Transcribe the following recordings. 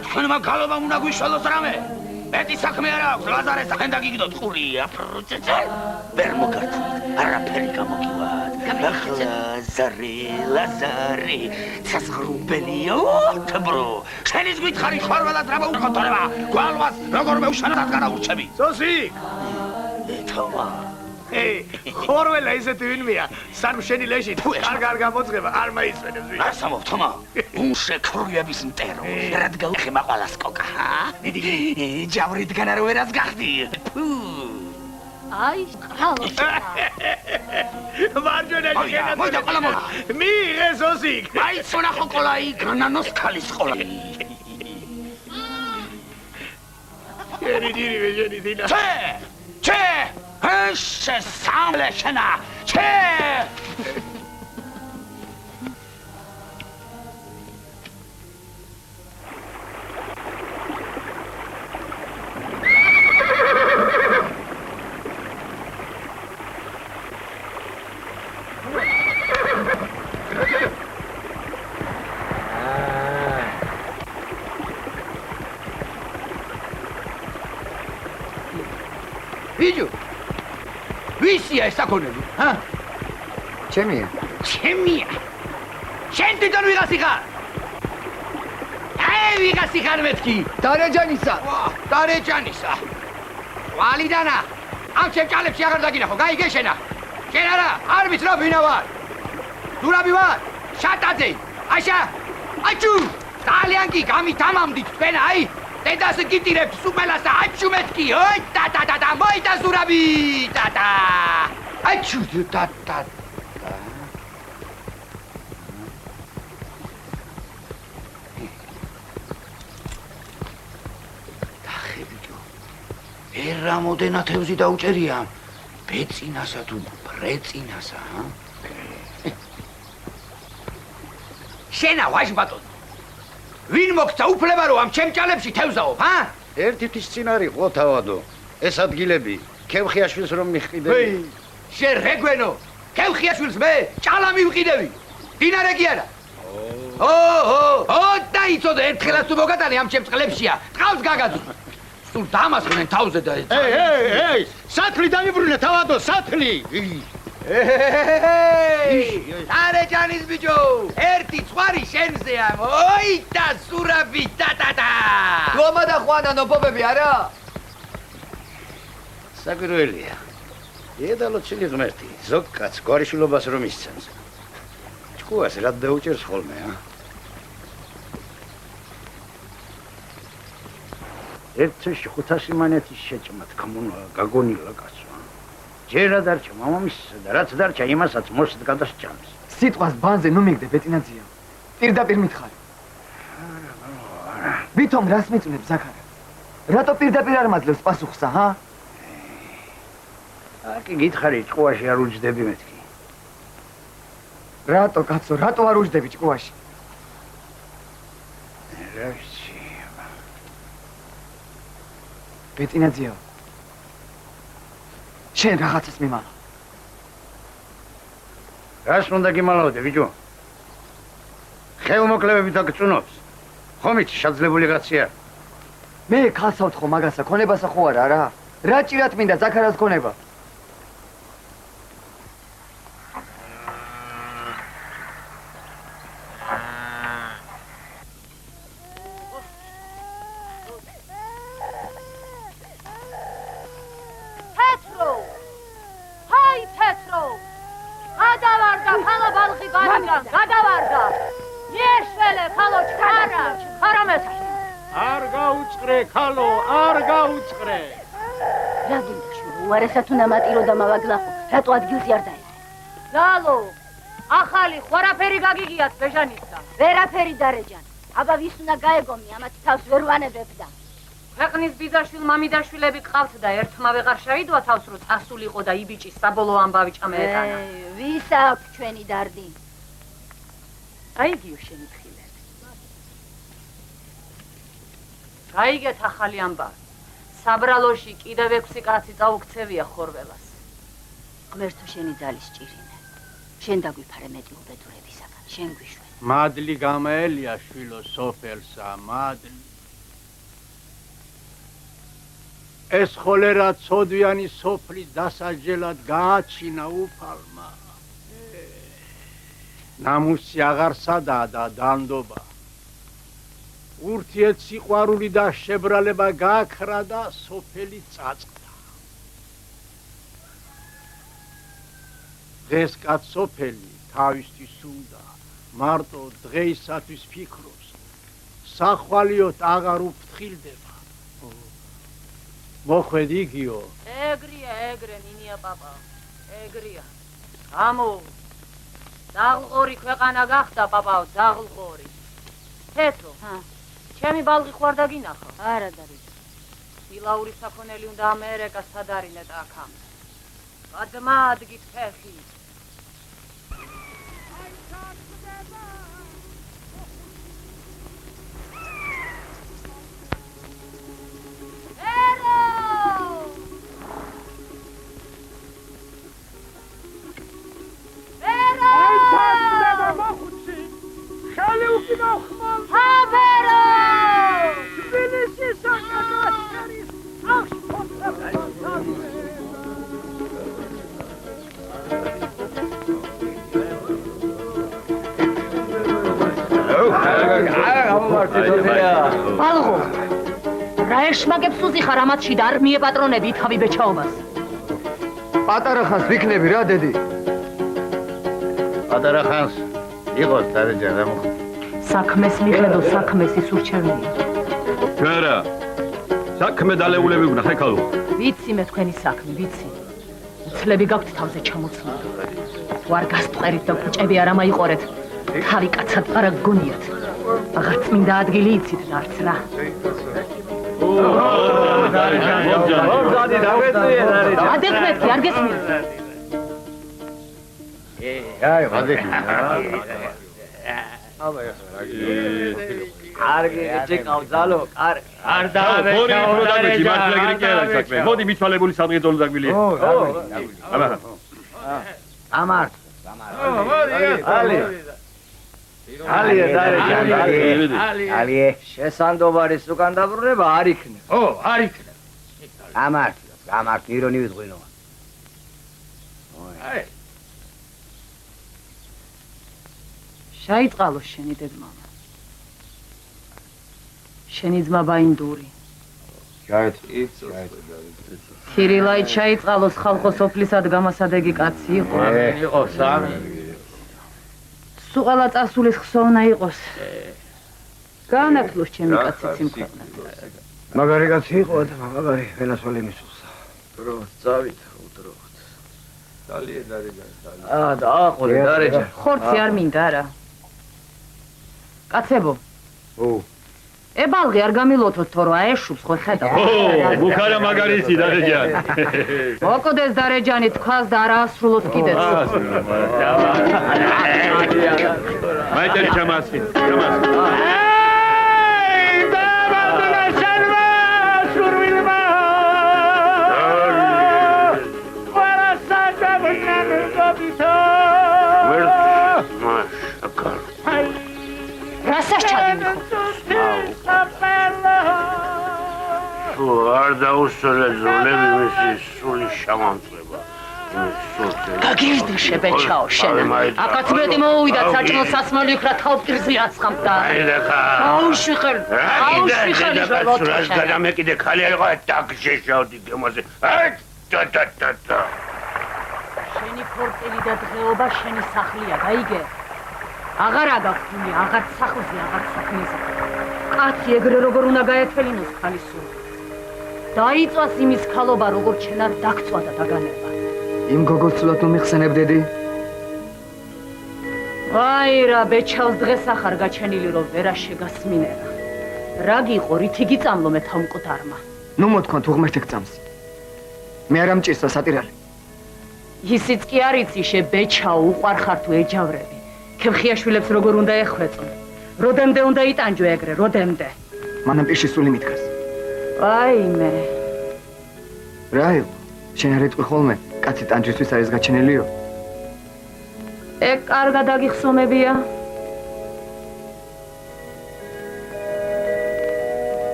თქვენმა გალობა უნდა გვიშველოს რამე. მეტი საქმე არ აქვს, ლაზარე სახენ დაგიგდოთ ყურია. ვერ მოგართმევთ, არაფერი გამოგივათ. ახლა ლაზარე, სასღრუბელიო, თბრო. შენის გითხარი ხორველად რა მოუხოთრება. გვალვას როგორ მეუშანად გადაურჩები. სოსი! თომა. ხორველა ისეთი ვინმეა, სანამ შენი ლეში კარგ გამოძღება, არ მაისვენებს ვინ. ასამობ, თომა. უშექრუების მტერო. რადგან ხემა ყოლას კოკა, ჯავრიდან არ ვერას გახდი. აი, ყავა. მარჯვენა შენად. მოიდა ყოლა მოიდა. მიიღე სოსი. მაიც ვნახო ყოლა იგრანანოს ქალის ყოლა. შენი დირივე შენი დინა. ჩე! Hışı samleşena! Çe! Video! ვისია ეს საკონები? ჰა? ჩემია. ჩემია. შენ თვითონ ვიღაცი ხარ? აი ვიღაცი ხარ მეთქი. დარეჯანისა. დარეჯანისა. ვალიდანა. ამ ჩემ ჭალებში აღარ დაგინახო, გაიგეშენა. შენ არა, არ ვიცი რა ვინა ვარ. დურაბი ვარ. შატაძე. აშა. აჩუ. ძალიან კი გამითამამდით თქვენ აი. დედას გიტირებთ სუპელას და აჩუ მეთქი. ოი და მოიდა ზურაბი. და. აჩუ და. დახებიჯო. ერამოდენა თევზი დაუჭერია. ბეწინასა თუ ბრეწინასა, ჰა? შენა ვაჟბატონ. ვინ მოგცა უფლება რომ ამ ჩემ ჭალებში თევზაობ, ჰა? ერთ-ერთი სცენარი ყო თავადო. ეს ადგილები ქევხიაშვილს რომ მიხყიდები. შენ რეგვენო, ქევხიაშვილს მე ჭალა მივყიდები. დინარე კი არა. ო, დაიწოდე ერთხელაც თუ მოგატანე ამ ჩემ წყლებშია. ტყავს გაგაძუ. სულ დამასხნენ თავზე და ეი, სათლი დამიბრუნე თავადო, სათლი. დარეჯანის ბიჭო, ერთი ხვარი შენზეა. ოი და ზურაბი და. გომა და ხვანა ნოპობები არა? საკვირველია. ედალო ცილი ღმერთი, ზოგ კაც გვარიშვილობას რომ ისცემს. ჭკუას რად დაუჭერს ხოლმე, ა? ერთში 500 მანეთის შეჭმა თქმულა გაგონილა კაცო. ჯერა დარჩა მამამისსა და რაც დარჩა იმასაც მოსდ გადასჭამს. სიტყვას ბანზე ნუ მიგდე ბეტინაძია. პირდაპირ მითხარი. ვითომ რას მიწუნებ ზაქარა? რატო პირდაპირ არ მაძლევს პასუხსა, ჰა? აკი გითხარი ჭკუაში არ უჯდები მეთქი. რატო კაცო, რატო არ უჯდები ჭკუაში? რა ვიცი. ბეტინაძია. შენ რაღაცას მიმალა. რას უნდა გიმალავდე, ბიჭო? ხელმოკლევებით აგწუნობს. ხომით შეძლებული კაცია. მე ქალსა ვთხო მაგასა, ქონებასა ხო არა რა? რა ჭირათ მინდა ზაქარას ქონება? გადავარდა. მიეშველე ხალო ჩქარა, ხარამეთა. არ გაუწყრე ხალო, არ გაუწყრე. რა გინდა შურო, უარესად უნდა მატირო და მავაგლახო. რატო ადგილზე არ დაერე? ლალო, ახალი ხوارაფერი გაგიგიათ ბეჟანისა. ვერაფერი დარეჯან. აბა ვის უნდა გაეგომი, ამათ თავს ვერ ვანებებდა. ქვეყნის ბიძაშვილ მამიდაშვილები ყავთ და ერთმა ვეღარ შევიდვა თავს რო წასულიყო და იბიჭის საბოლოო ამბავი ჩამეეტანა. ვის აქვს ჩვენი დარდი? აიგიო შენი თხილები. გაიგეთ ახალი ამბავი. საბრალოში კიდევ 6 კაცი წაუქცევია ხორველას. ღმერთო შენი ძალის ჭირინე. შენ დაგვიფარე მეტი უბედურებისაგან, შენ გვიშვენ. მადლი გამაელია შვილო სოფელსა, მადლი. ეს ხოლერა ცოდვიანი სოფლის დასაჯელად გააჩინა უფალმა. ნამუსი აღარ სადაა და დანდობა. ურთიერთ სიყვარული და შებრალება გააქრა და სოფელი წაწყდა. დღეს კაც სოფელი თავისთვის უნდა, მარტო დღეისათვის ფიქრობს, სახვალიოთ აღარ უფრთხილდება. მოხვედ იგიო. ეგრია, ეგრე ნინია პაპა. ეგრია. ამო დაღლყორი ქვეყანა გახდა პაპაო, დაღლყორი. თეთრო. ჩემი ბალღი ხوار დაგინახო. არა დარის. ილაური საქონელი უნდა ამერიკას სადარინეთ აქამ. გადმა ადგით ფეხი. ბალღო, რა ეშმაკებს უზიხარ ამათში და არ მიეპატრონები თავი ბეჩაობას. პატარა ხანს ვიქნები რა დედი. პატარა ხანს იყოს დარეჯან რა მოხდა. საქმეს მიხედო, საქმეს ის ურჩევნია. რა საქმე დალეულები გუნა ხეკალო. ვიცი მე თქვენი საქმე, ვიცი. უცლები გაქვთ თავზე ჩამოცლული. თუ არ გასტყერით და კუჭები არ ამაიყორეთ, თავი კაცად არ გგონიათ. აღარც მინდა ადგილი იცით არც რა. ადეკვეთკი, არ გესმით. აი, ვადექი. კარგი, ეჭეკავ ძალო, არ ორი უფრო დაგვეჭი, მართლა ეგრე კი არა საქმე. მოდი მიცვალებული სადღეძოლო დაგვილია. აბა. ამართ. ალი. ალია დარეჯან, ალია. შესანდობარის უკან დაბრუნება არ იქნება. ო, არ იქნება. გამართ, ირონი ვიძღვინო. აი. შაიწყალო შენი დედმამა. შენი ძმა ბაინდური. ქირილაი ჩაიწყალოს ხალხო სოფლისად გამასადეგი კაცი იყო. იყო სამი. სუყალა წასულის ხსოვნა იყოს. განათლოს ჩემი კაცი სიმქვეყნად. მაგარი კაცი იყო და მაგარი ვენასვალი მისულსა. დროხ წავით უდროხთ. ძალიან დარეჯანი. დააყოლე დარეჯანი. ხორცი არ მინდა რა. კაცებო. ებალღი არ გამილოთოთ თორე აეშუბს ხო ხედავ. ბუქარა მაგარიცი დარეჯანი. მოკოდეს დარეჯანი თქვას და არ აასრულოთ კიდეც. მაიტერი ჩამასი. რასაც ჩადიმიხო? არ დაუსწრე ზოლები მისი სული შემამწება. გაგირდი შებეჩაო შენ. აკაც მეტი მოუვიდა საჭმელ სასმელი იქ რა თავპირზე აცხამდა. აუში ხელი. აუში ხელი რას გადამე კიდე ხალი აიყო დაგშეშავდი გემოზე. შენი ფორტელი და დღეობა შენი სახლია, გაიგე? აღარ აგახუნი, აღარ სახლზე, აღარ საქმეზე. კაცი ეგრე როგორ უნდა გაეთველინოს ხალის სულ. დაიწვას იმის ქალობა როგორ ჩვენ არ დაგწვა და დაგანება. იმ გოგოს ცუდად მომიხსენებდედი? აი რა ბეჩავს დღეს ახარ გაჩენილი რომ ვერა შეგასმინერა. რა გიყო რითი გიწამლო მე თავმკვდარმა. ნუ მოთქვან თუ ღმერთი გწამს. მე არ ამჭირსა სატირალი. ისიც კი არ იცი შე ბეჩაო უყვარ ხარ თუ ეჯავრები. ქემხიაშვილებს როგორ უნდა ეხვეწონ. როდემდე უნდა იტანჯო ეგრე, როდემდე. მანამ პირში სული მიდგას. აიმე. რა იყო? შენ არ ეტყვი ხოლმე, კაცი ტანჯვისთვის არის გაჩენილიო? ეგ კარგად აგიხსომებია.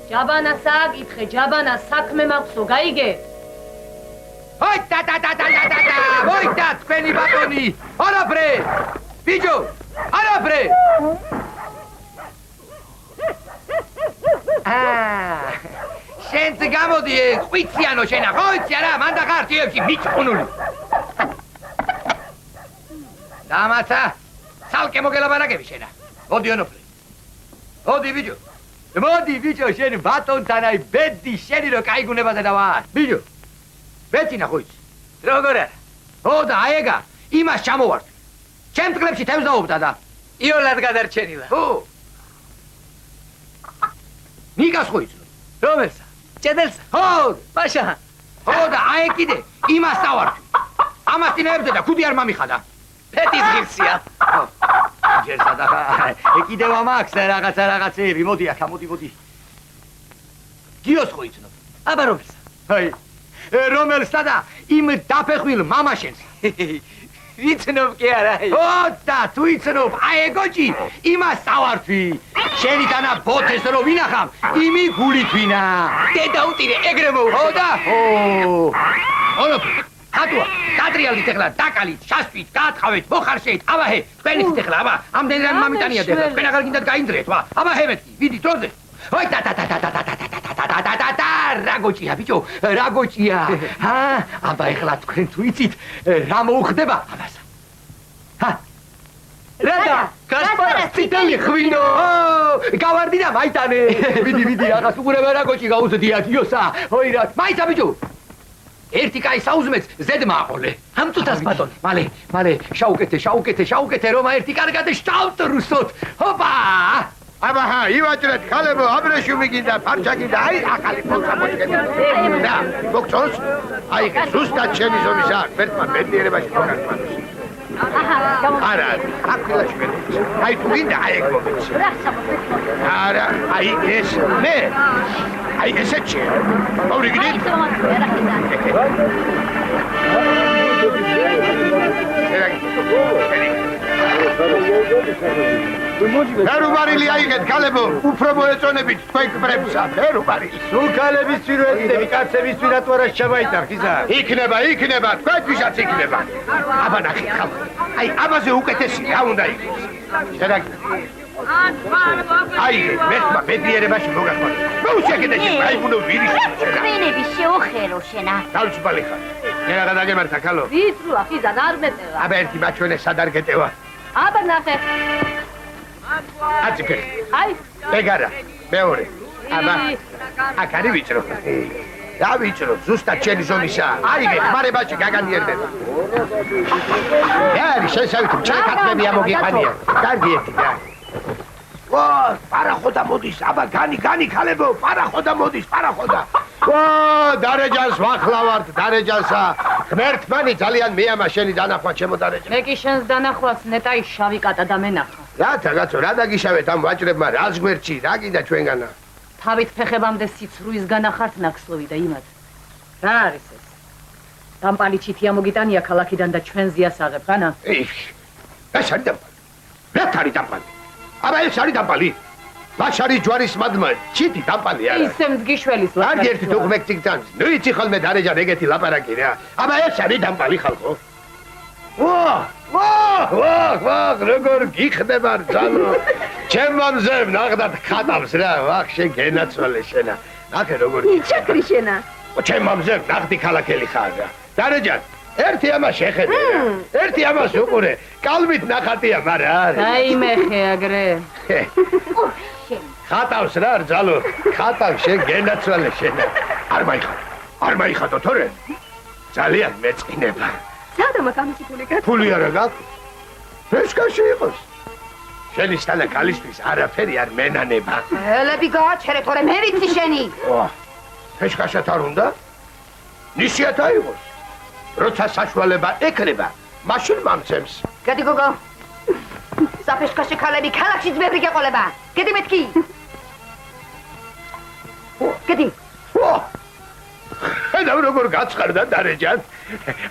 ჯაბანა სააკითხე, ჯაბანა საქმე მაქვსო, გაიგე? Oi, da, მოიდა თქვენი ბატონი. არაფრე. ბიჭო, არაფრე. შენც გამოდი, ყვიციანო შენა, ხო იცი არა, მანდა ხარტიებში მიჭყუნული. დამაცა, ცალკე მოგელაბარაგები შენა. მოდი ონოფრე. მოდი ბიჭო. მოდი ბიჭო, შენ ბატონთან აი ბედი შენი რო кайგუნებაზე დავარ. ბიჭო. ბეცინა ხო იცი? როგორ არა? ო და აეგა, იმას ჩამოვარდი. ჩემ ტყლებში თევზ დაობდა და იოლად გადარჩენილა. ხო. ნიკას ხო იცნო? რომელსა? ჭედელსა? ხო, პაშა. ხო და აი კიდე იმას დავარდი. ამას წინებდა და ქუდი არ მომიხადა. ფეთის ღირსია. ხო. ჯერსა და კიდევ ამაქვს რაღაცეები. მოდი აქა, მოდი. გიოს ხო იცნო? აბა რომელსა? აი რომელსა და იმ დაფეხვილ მამაშენს. ვიცნობ კი არა. ო და თუ იცნობ, აი ეგოჭი, იმას წავარდვი. შენი დანა ბოთეს რო ვინახავ, იმი გულითვინა. დედა უტირე ეგრე მოუხდა. ო და ო. ონო, ხატუა, დატრიალით ეხლა, დაკალით, შასვით, გაათხოვეთ, მოხარშეთ, აბაჰე, თქვენით ეხლა, აბა, ამდენი რამე მამიტანია ეხლა, თქვენ აღარ გინდათ გაინძრეთ, ვა, აბაჰე მეთქი, ვიდი დროზე. ой да რაგოჭია ბიჭო რაგოჭია აბა ეხლა თქვენ თუ იცით რა მოუხდება აბასა რადა კასპარას ციტელი ხვინო გავარდი და მაიტანე ვიდი აღას უყურება რაგოჭი გაუზდია დიოსა ой რა მაიცა ბიჭო ერთი კაი საუზმეც ზედმა აყოლე ამ წუთას ბატონი მალე შაუკეთე რომა ერთი კარგად შავთ რუსოთ ჰოპა აბა ივაჭრეთ ხალებო აბრეშუმი გინდა ფარჩა გინდა აი ახალი ფოლსა მოჭკები და გოგწონს აი ზუსტად ჩემი ზომის აქვს ერთმა ბედნიერებაში მოგარკვანოს არა აკვილაში მე აი თუ გინდა აი ეგ მომეცი არა აი ეს მე აი ესეჩი მოვრიგდით ფერუბარილი აიღეთ ქალებო უფრო მოეწონებით თქვენ კბრებსა ფერუბარილი სულქალების ვიროეთები კაცების ვირატვარას ჩამაიტარ ხიზა იქნება თქვენთვისაც იქნება აბა ნახეთ ხალხო აი აბაზე უკეთესი რა უნდა იყოს შერაგ აი მეთმა ბედნიერებაში მოგახმაროთ მოუჩეკედა შენ აიბუნო ვირიში თქვენები შეოხერო შენა თავისუფალი ხარ მე რა დაგემართა ქალო ვიწრუა ხიზა არ მეტევა აბა ერთი მაჩვენე სადარ გეტევა აბა ნახე აწიფე აი ეგარა მეორე აქ არის ვიწრო. რა ვიწრო, ზუსტად ჩემი ზონისა. აიგე, ხმარებაში გაგანიერდება. რა არის შესავით, ჩაკატები ამოგიყანია. კარგი ერთი რა. ვა, პარახოდა მოდის, აბა განი ქალებო, პარახოდა მოდის, პარახოდა. ვა, დარეჯანს ვახლავართ, დარეჯანსა. ღმერთმანი ძალიან მეამა შენი დანახვა ჩემო დარეჯან. მე კი შენს დანახვას ნეტაი შავი კატა და მენახა. რათა გაცო, რა დაგიშავეთ ამ ვაჭრებმა, რას გვერდში, რა გინდა ჩვენგანა? თავით ფეხებამდე სიცრუის განახართ ნახსოვი და იმად. რა არის ეს? დამპალი ჩითია მოგიტანია ქალაქიდან და ჩვენ ზიასაღებ, განა? ეს არის დამპალი. რა თარი დამპალი? აბა ეს არის დამპალი. ლაშარი ჯვარის მადმა, ჩიტი დამპალი არა. ისე მძგიშველის ლაპარაკი. ერთი თუ ხმექციგთან. ნუ იცი ხოლმე დარეჯან ეგეთი ლაპარაკი რა. აბა ეს არის დამპალი ხალხო. ვაჰ, როგორ გიხდება ბრძანო. ჩემ მამზემ ნახდათ ხატავს რა, ვახ შენ გენაცვალე შენა. ნახე როგორ ჩაკრი შენა. ჩემ მამზემ ნახდი ქალაქელი ხარ რა. დარეჯან, ერთი ამას შეხედე რა. ერთი ამას უყურე. კალმით ნახატია, მაგრამ არა. დაიმეხე აგრე. ხატავს რა ბრძალო. ხატავს შენ გენაცვალე შენა. არ მაიხატო თორე. ძალიან მეწყინება. სადა მაგ ამისი ფული გაქვს? ფული არა გაქვს? ფეშკაში იყოს. შენი სტალა კალისტრის არაფერი არ მენანება. ელები გააჩერე თორე მე ვიცი შენი. ფეშკაშად არ უნდა? ნისიათ აიღოს. როცა საშუალება ეკრება, მაშინ მამცემს. გადი გოგო. საფეშკაში ქალები ქალაქში ძმები გეყოლება. გედი მეთქი. გედი. და როგორ გაცხარდა დარეჯან?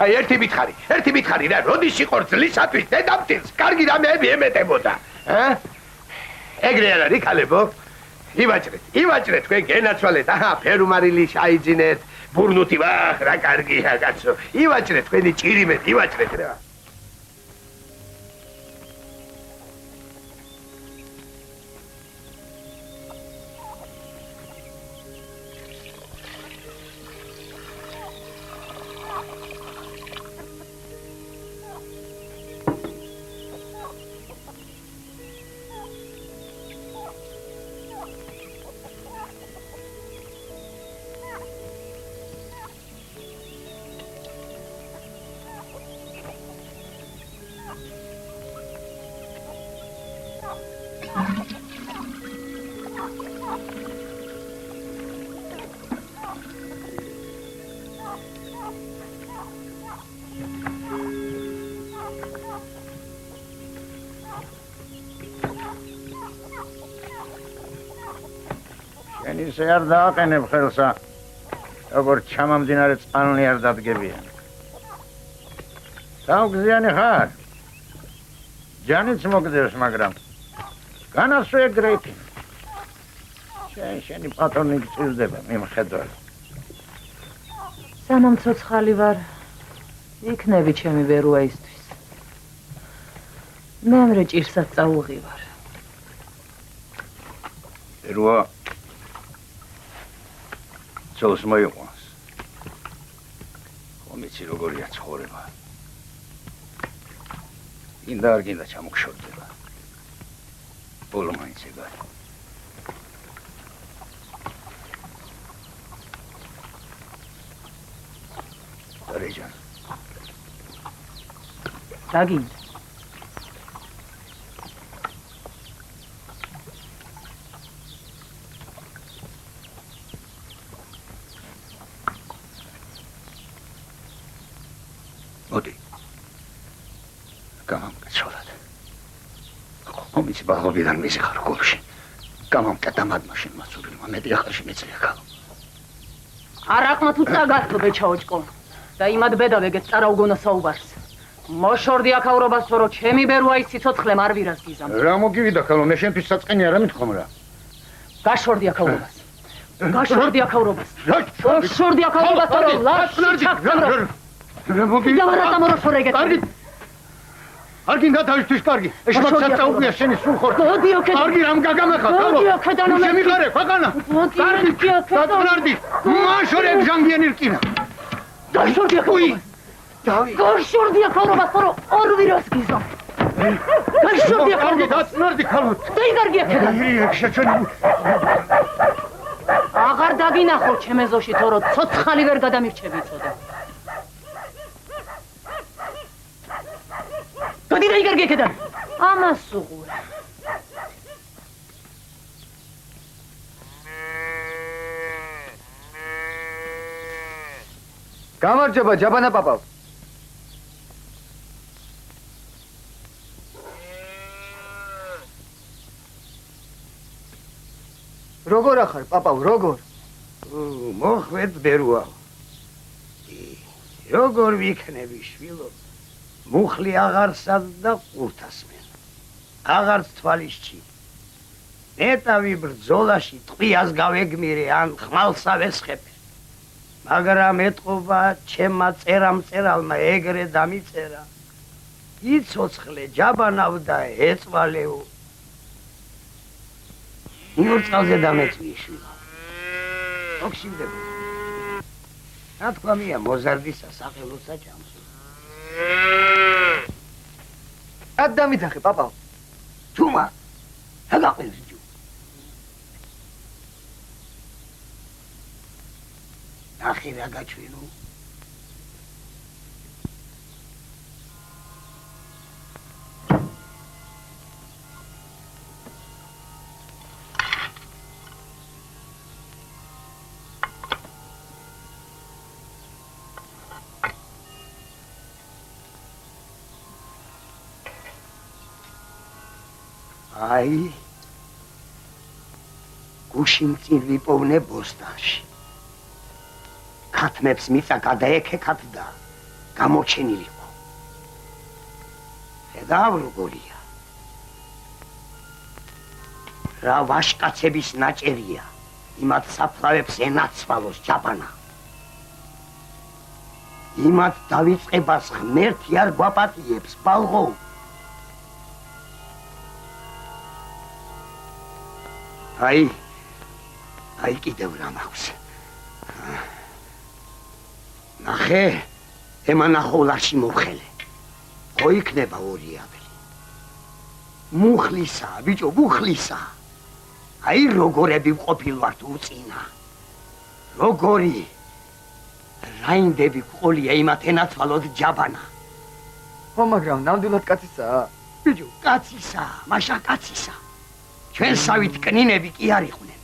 აი ერთი მითხარი რა, როდის იყო ძლისათვის დედამთილს, კარგი რამეები ემეტებოდა. ეგრე არ არის ქალებო? ივაჭრეთ, თქვენ გენაცვალეთ, ფერუმარილი შაიძინეთ, ბურნუთი ვახ, რა კარგია კაცო. ივაჭრეთ, თქვენი ჭირიმეთ, ივაჭრეთ რა. ისე არ დააყენებ ხელსა, როგორც ჩამამდინარე წყალნი არ დადგებიან. თავგზიანი ხარ. ჯანიც მოგდევს, მაგრამ განასვე ეგრეთი. შენი პატრონი გწირდება, მიმხედვარ. სანამ ცოცხალი ვარ, იქნები ჩემი ბერუაისთვის. მემრე ჭირსაც წაუღივარ. ბერუა ცოლს მოიყვანს. ხომიცი როგორია ცხოვრება. გინდა არ გინდა ჩამოგშორდება. ბოლო მაინც ეგარი. დარეჯან. დაგინდა. მოდი. გამომკეცოლად. ხომიცი ბაღობიდან მისიხარ გულში. გამომკეტა მადმაშინ მასურილმა მეტი ახალში მეწლია ქალო. არაყმა თუ წაგართო ბეჩაოჭკო. და იმად ბედავეგეთ წარაუგონა საუბარს. მოშორდი აქაურობას თორო ჩემი ბერუაის სიცოცხლემ არ ვირას გიზამ. რა მოგივიდა ქალო, მე შენთვის საწყენი არ ამითხომ რა. გაშორდი აქაურობას. გაშორდი აქაურობას. გაშორდი აქაურობას თორო ლაში ჩაქცევრო. რა მოგივიდა? და ვარა დამოროშორეგეთ. კარგი. არ გინდა თავისთვის კარგი. ეს მაგსაც წაუგია შენი სულ ხორ. მოდი ოქედან. კარგი რამ გაგამეხა ქალო. მოდი ოქედან. შემიღარე ქვეყანა. კარგი დაწნარდი. მაშორებ ჟანგიანი რკინა. გაშორდი აქაურობას. გაშორდი აქაურობას თორო ორ ვირას გიზამ. გაშორდი აქაურობას. დაწნარდი ქალო. დაიგარგი აქედან. შეჩვენი. დაგინახო ჩემეზოში თორო ცოცხალი ვერ გადამირჩები იწოდა. გადი დაიგარგი იქიდან. ამას უღურა. გამარჯობა ჯაბანა პაპავ. როგორ ახარ პაპავ, როგორ? მოხვედ ბერუა. როგორ ვიქნები შვილო? მუხლი აღარსად და ყურთასმენ. აღარც თვალის ჩი. ნეტავი ბრძოლაში ტყვიას გავეგმირე ან ხმალსა ვესხებე. მაგრამ ეტყობა ჩემმა წერამწერალმა ეგრე დამიწერა. იცოცხლე ჯაბანავ და ეწვალეო. იურწყალზე დამეწვიე შვილო. ოქშინდება. რა თქვა მია მოზარდისა სახელოსა ჭამს. რად დამიძახე პაპავ? თუმა. აგაყენს ჯუ. ნახე რა გაჩვენო. აი გუშინ წინ ვიპოვნე ბოსტანში. ქათმებს მიწა გადაეკექათ და გამოჩენილიყო. ხედავ როგორია. რა ვაშკაცების ნაჭერია. იმათ საფლავებს ენაცვალოს ჯაბანა. იმათ დავიწყებას ღმერთი არ გვაპატიებს ბალღო. აი კიდევ რა მაქვს. ნახე, ემანახოლაში მოხელე. ხო იქნება ორი აბელი. მუხლისა, ბიჭო, მუხლისა. აი როგორები ვყოფილვართ უწინა. როგორი რაინდები ყოლია იმათ ენაცვალოთ ჯაბანა. ხო, მაგრამ ნამდვილად კაცისაა? ბიჭო, კაცისა, მაშა კაცისა. ჩვენსავით კნინები კი არ იყვნენ.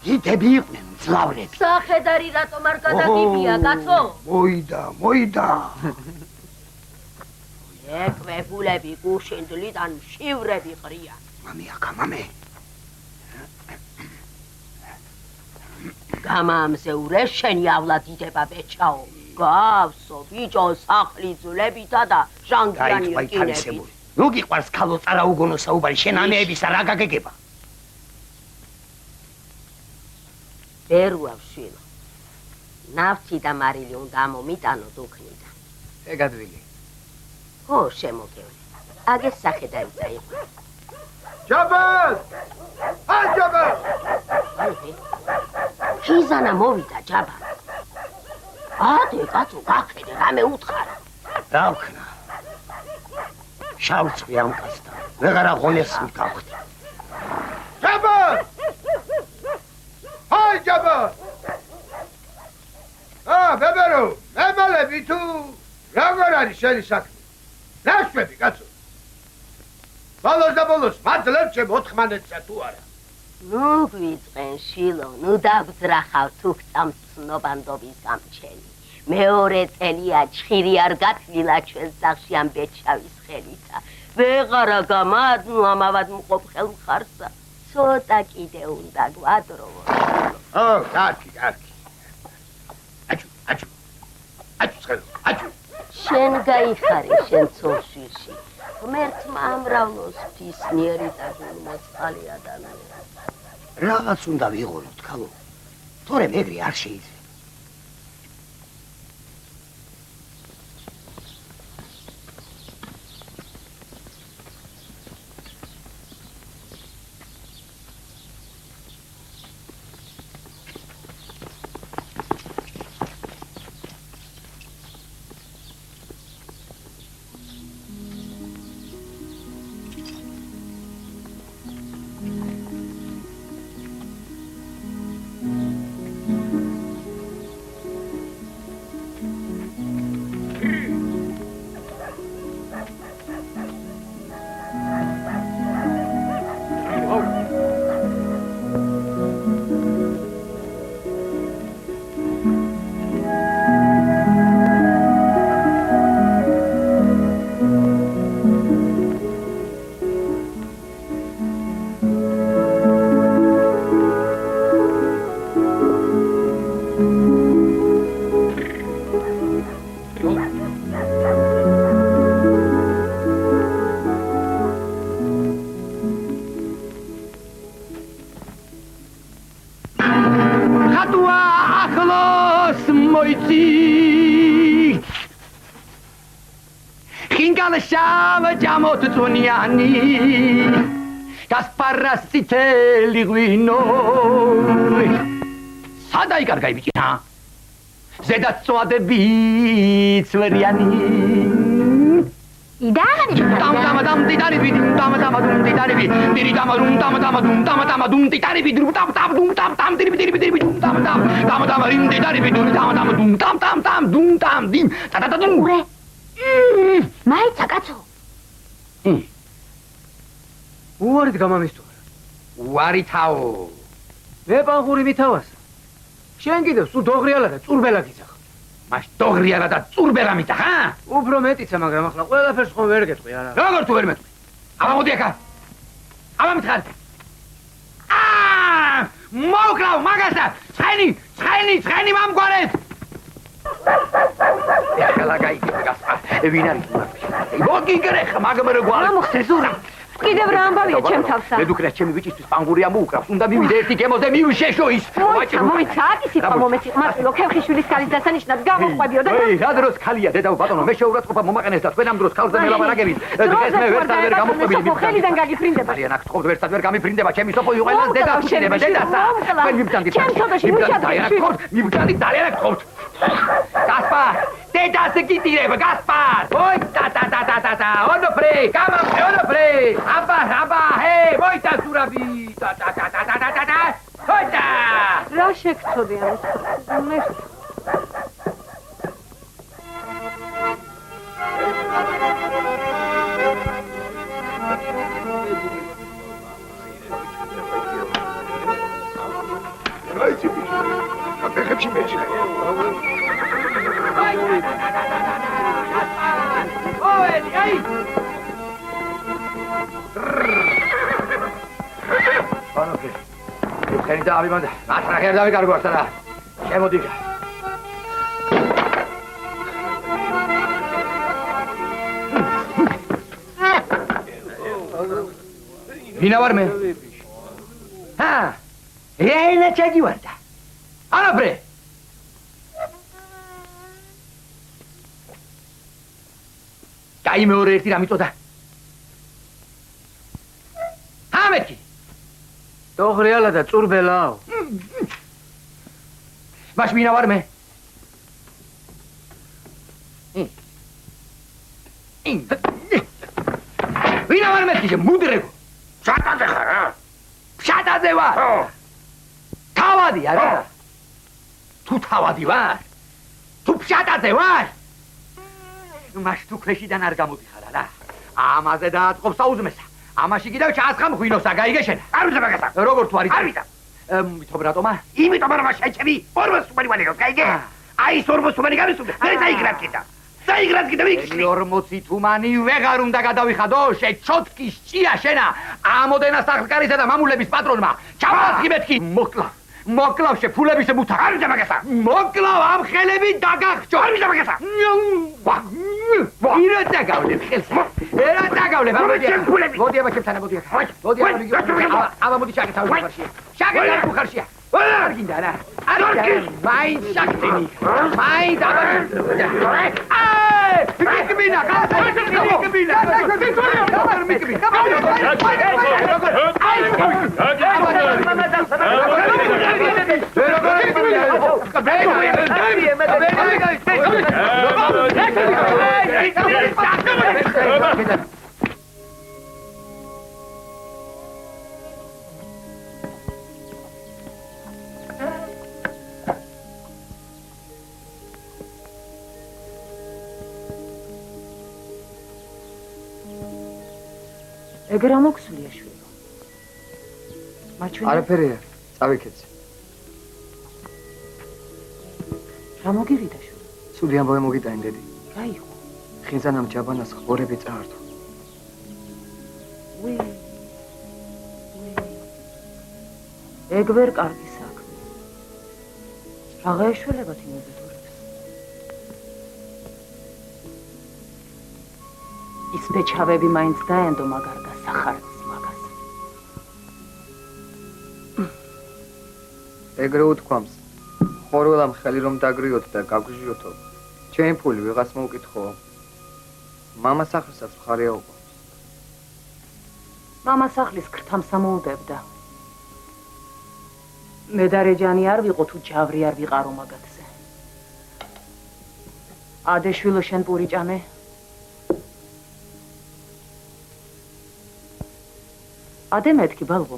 დიდები იყვნენ, მძლავრები. სახედარი რატომ არ გადაგიბია, კაცო? მოიდა. ეკვებულები გუშინდლიდან შივრები ყრია. მამე. გამამზეურე შენი ავლა დიდება ბეჭაო. გავსო ბიჭო სახლი ძვლებითა და ჟანგიანი რკინებით. ნუ გიყვარს ქალო წარაუგონო საუბარი შენ ამეებისა რა გაგეგება? ბერუა შვილო. ნავთი და მარილი უნდა მომიტანო დუქნიდან. ეგ ადვილი. ხო, შემოგევლე. აგეს სახედარი წაიყვანე. ჯაბალ! ჯაბალ! ხიზანა მოვიდა ჯაბალ. ადე კაცო გახედე რამე უთხარა. დავქნა. შავწვი ამ კაცთან. ვეღარ აღონეს მთავხდი. ჯაბალ! ჯაბალ! ბებერო, მებალები თუ როგორ არის შენი საქმე? ნაშვები კაცო. ბოლოს და ბოლოს მაძლევ ჩემ 14-ცა თუ არა. ნუ გვიწყენ შილო, ნუ დაგძრახავ თუ გწამცნობანდობის გამჩენი. მეორე წელია ჩხირი არ გათლილა ჩვენ სახლში ამ ბეჭავის ხელითა. ვეღარა გამადნუ ამავად მყოფ ხელმხარსა. ცოტა კიდე უნდა გვადროვო. კარგი. აჩუ. შენ გაიხარე შენ ცოლშვილში. ღმერთმა ამრავლოს ფისნიერი და გულმოწყალი ადამიანი. რაღაც უნდა ვიღოროთ, ქალო. თორემ ეგრე არ შეიძლება. რატოა ახლოს მოიცი ხინკალ შავ ჯამოთ წუნიანი გასპარას წითელი ღვინო სადა იკარგა იბიჭინა ზედა წვადები ცვერიანი იდააღანი დამ დიდარები დამ დიდარები დირი დამ დამ დიდარები დამ დირი დამ რიმ დიდარები დამ dim ტატატატუმ ურე მაიცა კაცო უარით გამამისთვალა. უარითაო მე პანხური მითავას. შენ კიდევ სულ დოღრიალა და წურბელა გიძახ. მას დოღრიალა და წურბელა მითახ, ა? უფრო მეტიცა, მაგრამ ახლა ყველაფერს ხომ ვერ გეტყვი არა. როგორ თუ ვერ მეტყვი? აბა მოდი აქა. აბა მითხარ. აა! მოკრავ მაგასა. ცხენი მამგვარეთ. ეხლა გაიგე გასა. ვინ არის? მოგიგრეხ, მაგრამ რა გვალ. მოხდე ზურა. კიდევ რა ამბავია ჩემ თავსა? მედუქრა ჩემი ვიჭისთვის პანგურია მოუკრავს. უნდა მივიდე ერთი გემოზე მივშეშო ის. მოიცა, აკი სიტყვა მომეცი. მარტო ქემხიშვილის ქალის დასანიშნად გამოყვებიო და ეი, რა დროს ქალია დედა ბატონო, მე შეურაცხყოფა მომაყენეს და თქვენ ამ დროს ქალზე მელაპარაკებით. დღეს მე ვერცად ვერ გამოვყვებიდი. ხელიდან გაგიფრინდება. არიან აქ თხოვთ ვერცად ვერ გამიფრინდება. ჩემი სოფო იყველას დედა თვითება დედასა. თქვენ მიბრძანდით. ჩემ სოფოში მიბრძანდით ძალიან აქ თხოვთ. გასპარ, დედას გიტირებ, გასპარ. ოი, ტა. ონოფრე, გამამე, ონოფრე. აბა, ჰე, მოიცა სურაბი. ტა. ჰოიტა. რა შეგწოდიან ეს? მე რაიცი აფეხებში მეჭი აი ბანოკე ხელი და ავიმანდა ათრა ხერ დავიკარგო ახლა და შემოდი ვინა ვარ მე ჰა ენა ჩაგივარდა ანაბრე კაი მეორე ერთი რა მიწოდა ამეთი დოღრიალა და წურბელაო მას ვინა ვარ მე ვინა ვარ მე კიდე მუდრეგო შატაზე ხარ რა შატაზე ვარ თავადი არა თუ თავადი ვარ თუ შატაზე ვარ მას თუ ქვეშიდან არ გამოდიხარ რა ამაზე დააწყობს აუზმესა ამაში კიდევ ჩაასხამ ღვინოსა გაიგეშენა არ ვიცი მაგასა როგორ თუ არის არ ვიცი მითომ რატომა იმიტომ რომ შეჭები ორმოსუმანი ვარ გაიგე აი ეს ორმოსუმანი გამისუნდა მე საიგრად კიდე საიგრად კიდე ვიქში 40 თუმანი ვეღარ უნდა გადავიხადო შეჩოტკის ჭია შენა ამოდენა სახლკარისა და მამულების პატრონმა ჩავასხი მეთქი მოკლავ შეფულების მუთა არ ვიცი მაგასა მოკლავ ამ ხელები დაგახჭო არ ვიცი მაგასა ირა დაგავლებ ხელს ერა დაგავლებ მოდი აბა ჩემთან მოდი აბა მოდი შაგეთავი ხარშია შაგეთავი ხარშია არ გინდა რა არ გინდა მაინ შაგდენი მაინ აბა მიკბინა ეგ რა მოხსულია შვილო? მაჩვენე? არაფერია, წავიქეცი. რა მოგივიდა შვილო? სული ამბავი მოგიტანი დედი. რა იყო? ხინძანამ ჯაბანას ხორები წაართო. ეგ ვერ კარგი საქმე. რაღა ეშველებათ იმებეთურებს. ის ბეჩავები მაინც დაენდო მაგარ გასახარებს მაგას. ეგრე უთქვამს, ხორველამ ხელი რომ დაგრიოთ და გაგვიჟიოთო. ჩემი ფული ვიღაც მოუკითხო. მამა სახლსაც მხარი აუყო. მამა სახლის ქრთამს ამოუდებდა. მე და რეჯანი არ ვიყო თუ ჯავრი არ ვიყარო მაგათზე. ადეშვილო შენ პური ჭამე? ადე მეთქი ბალღო.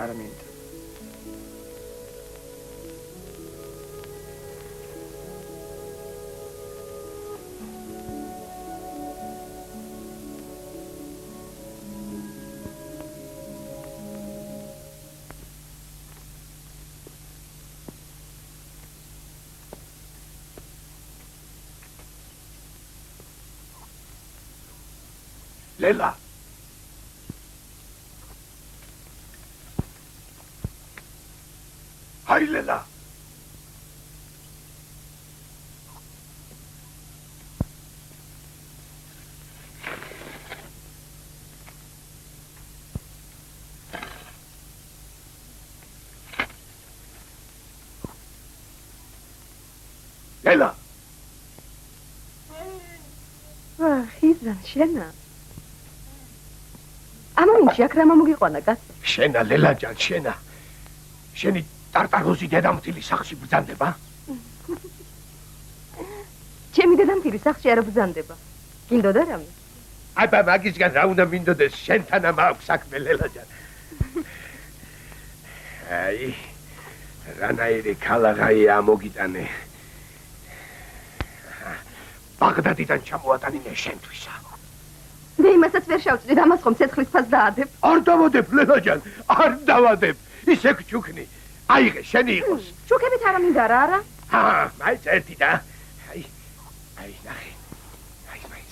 არ მინდა. ლელა აი ლელა ლელა ხიზან შენა ამომიჩი აქ რა მომიგიყვანა კაცი შენა ლელაჯან შენა შენი ტარტაროზი დედამთილი სახლში ბრძანდება ჩემი დედამთილი სახლში არ ბრძანდება გინდოდა რამე აბა მაგისგან რა უნდა მინდოდეს შენთან მაქვს საქმე ლელაჯან აი რანაირი ქალაღაია მოგიტანე ბაღდადიდან ჩამოატანინე შენთვისა მე იმასაც ვერ შევწვდით ამას ხომ ცეცხლის ფას დაადებ არ დავადებ ლელაჯან არ დავადებ ისე გჩუქნი აიღე შენი იყოს ჩუქებით არა მინდა რა არა მაინც ერთი და აი ნახე აი მაინც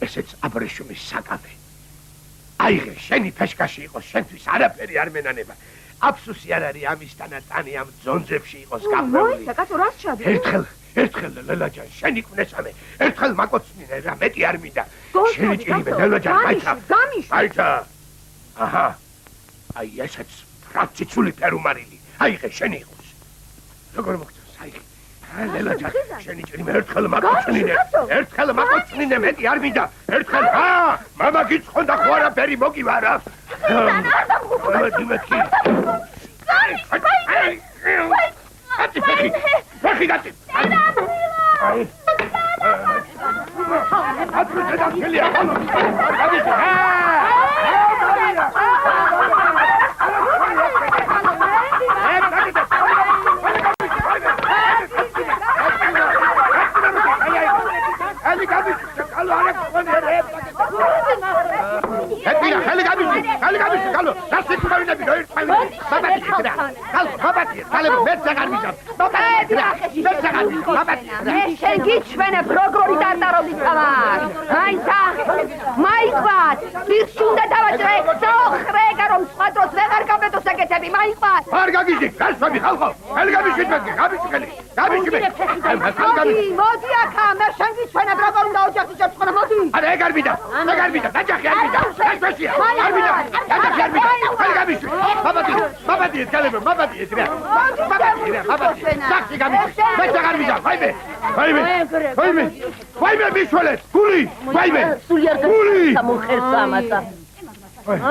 ესეც აბრეშუმის საკაფე აიღე შენი ფეშკაში იყოს შენთვის არაფერი არ მენანება აფსუსი არ არის ამისთანა ტანი ამ ძონძებში იყოს გაფრთხილი მოიცა კაცო რას ჩადი ერთხელ ლელაჯან შენი კვნესამე ერთხელ მაკოცნინე რა მეტი არ მინდა შენი ჭირიმე ლელაჯან მაიცა აჰა აი ესეც ფრაციცული პერუმარილი აიღე შენი იყოს როგორ მოგწონს აიღე ლელაჯან შენი ჭირიმე ერთხელ მაკოცნინე მეტი არ მინდა ერთხელ მამა გიცხონდა ხო არაფერი მოგივა რა ფეხი დაწი აი აბრო დედამთილია შენ გიჩვენებ როგორი ტარტაროზი წავარ აიცა მაიყვათ პირში უნდა დავაჭრე სოხრეგა რომ სხვა დროს ვეღარ გაბედოს აკეთები მაიყვათ არ გაგიჟდი გასვები ხალხო ხელი გაბიშვით მეთქი მოდი აქა მე შენ გიჩვენებ როგორ უნდა ოჯახი შეწყო მოდი არა ეგ არ მინდა დაჯახი არ მინდა გასვეშია არ მინდა დაჯახი არ მინდა ხელი გაბიშვით მაბადი ეთქალებო მაბადი საქსი გაბიშვით მე აღარ მინდა ვაიმე მიშველეთ გული ვაიმე გული სამხერს ამაცა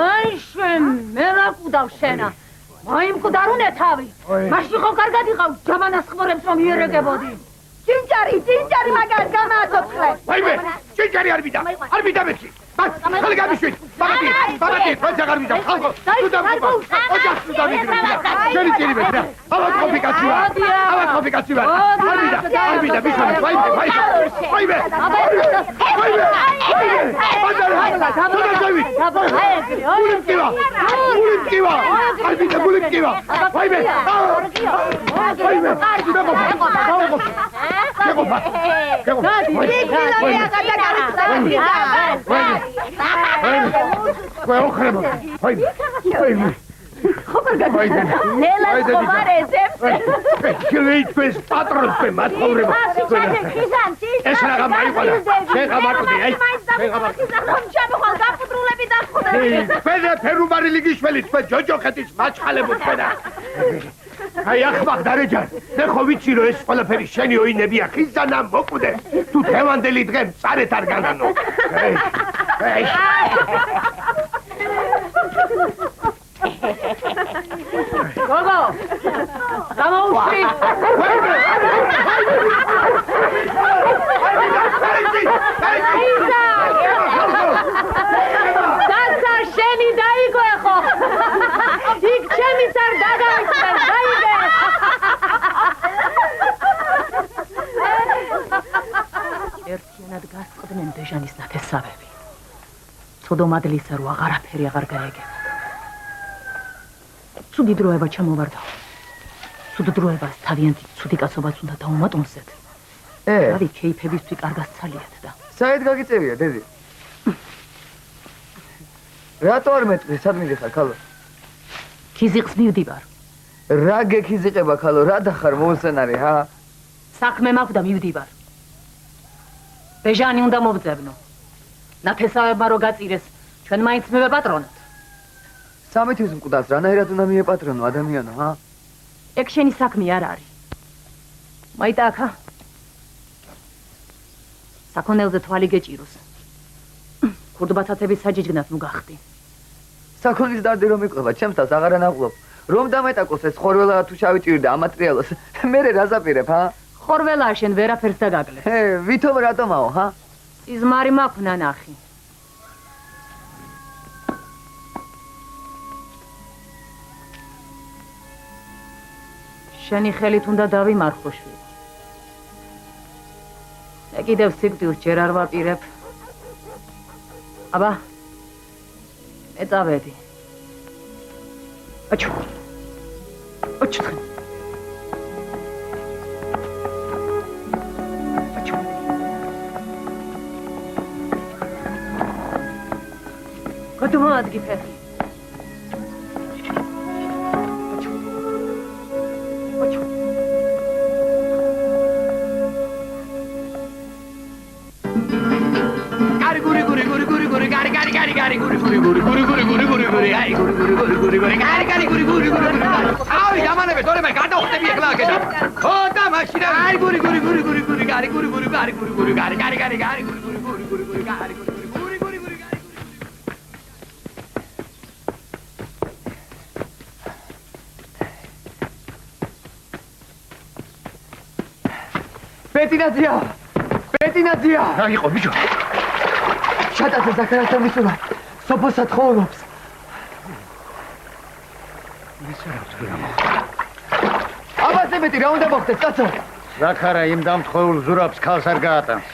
აი შენ მე რა ყუდავ შენა მაიმკვდარუნე თავი მაშინ ხო კარგად იყავ ჯამანასხმორებს რომ იერეგებოდი ჭინჭარი მაგარ გამააცოცხლე ვაიმე ჭინჭარი არ მინდა მეთქი ხელი გაბიშვით მაბადი როცა აღარ მინდა ხალხო თუ დამკობა ოჯახს თუ დამიგრე შენი ჭირიმე რა ავად კომპლიკაცია არ მინდა მიშველეთ ვაიმე აი ახმახ დარეჯან, მე ხო ვიცი რომ ეს ყველაფერი შენი ოინებია, ხიზანა მოკვდე. თუ თევანდელი დღე მწარეთ არ განანო. გოგო! გამოუშვი! დაცა შენი დაიგო ხო? იქ ჩემის არ დაგავიწყენ, დაიგე! ერთიანად გასწყდნენ ბეჟანის ნათესავები. ცუდომადლისა რო აღარაფერი აღარ გაეგება. ცუდი დროება ჩამოვარდა. ცუდ დროებას თავიანთი ცუდი კაცობაც უნდა დაუმატონსეთ. რავი, ქეიფებისთვის კარგად ცალიათ და. საერთოდ გაგიწევია, დედი. რატო არ მეტყვი, სად მიდიხარ, ქალო? ქიზიყს მივდივარ. რა გექიზიყება, ქალო, რა დახარ მოუსენარი, ჰა? საქმე მაქვს და მივდივარ. ბეჟანი უნდა მოვძებნო. ნათესავებმა რო გაწირეს, ჩვენ მაინც მივეპატრონოთ. სამეთის მკვდას რანაირად უნდა მიეპატრონო ადამიანო, ჰა? ეგ შენი საქმე არ არის. მაიტაკა. საქონელზე თვალი გეჭიროს. ქურდბათათების საჯიჯგნად ნუ გახდი. საქონლის დარდი რომ იყვება, ჩემს თავს აღარ ანაყვლობ. რომ დამეტაკოს ეს ხორველა თუ შავი ჭირი და ამატრიალოს, მერე რა ზაპირებ, ჰა? ხორველა შენ ვერაფერს დაგაკლებ. ვითომ რატომაო, ჰა? სიზმარი მაქვს ნანახი. შენი ხელით უნდა დავიმარხო შვილი. მე კიდევ სიკვდილს ჯერ არ ვაპირებ. აბა, მე წავედი. აჩუ. აჩუ. აჩუ. გადმოადგი ფეხი. აი დამანებე თორე მე გადავხდები ეხლა აქედან. ხო და მაშინ აი გური გური გური გური გური გარი გური გური გარი გური გური გარი გარი გარი გარი გური გური გური გური გური გარი გური გური გური გური გარი. ბეტინაძია! ბეტინაძია! რა იყო ბიჭო? შატაცე ზაქარასთან მისულა. სოფოსაც ხოვლობს. აბაზებეთი რა უნდა მოხდეს, კაცო? ზაქარა იმ დამთხოვილ ზურაბს ქალს არ გაატანს.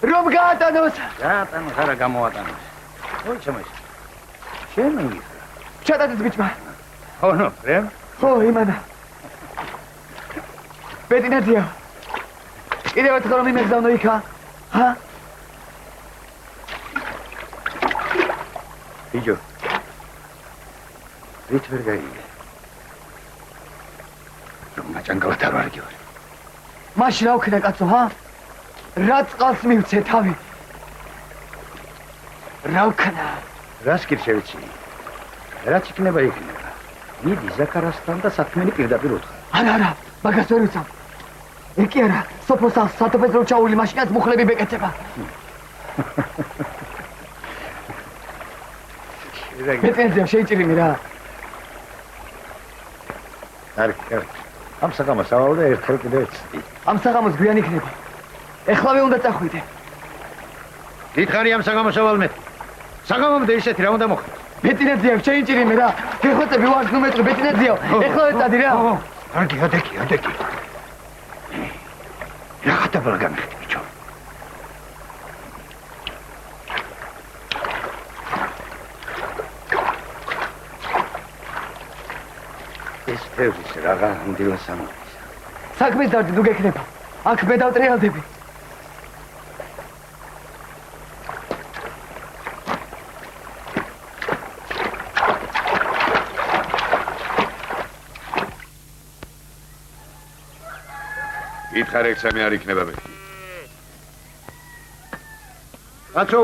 რომ გაატანოს? გაატანოს, არა გამოატანოს. ой, ჩემოს. შენ მიიღე. შატაცეს ბიჭმა. ხო, ნუ, რემ? ხო, იმანა. ბეტინაძია. კიდევ ერთხელ რომ იმეგზავნო იქა? ჰა? ბიჭო. ვით ვერ გაიგე. რომ მაჭანგალად არ ვარ გიوار. მაშინ რა ვქნა კაცო, ჰა? რა წყალს მივცე თავი? რა ვქნა? რას კი შევიცი? რაც იქნება იქნება. მიდი ზაქარასთან და საქმენი პირდაპირ უთხრა. არა, მაგას ვერ ვიცავ. ეგ კი არა, სოფოსალს სატრაპეზრო ჩაული მაშინაც მუხლები ბეკეცება. ბეტენზია შეიჭირიმი რა. კარგი. ამ საღამოს ავალ და ერთხელ კიდევ ეცდი. ამ საღამოს გვიან იქნება. ეხლავე უნდა წახვიდე. დიდხარი ამ საღამოს ავალ მე. საღამომდე ისეთი რა უნდა მოხდეს? ბეტინაძია შეიჭირიმი რა. გეხოცები ვარ ნუ მეტყვი ბეტინაძია. ეხლავე წადი რა. კარგი, ადეგი. რა ხატაბლა გამიხდი ბიჭო. ეს თევზის რაღა ამდილას ამოდის. საქმის დარდი ნუ გექნება. აქ მე დავტრიალდები. ითხარ ექსამი არ იქნება მე. კაცო,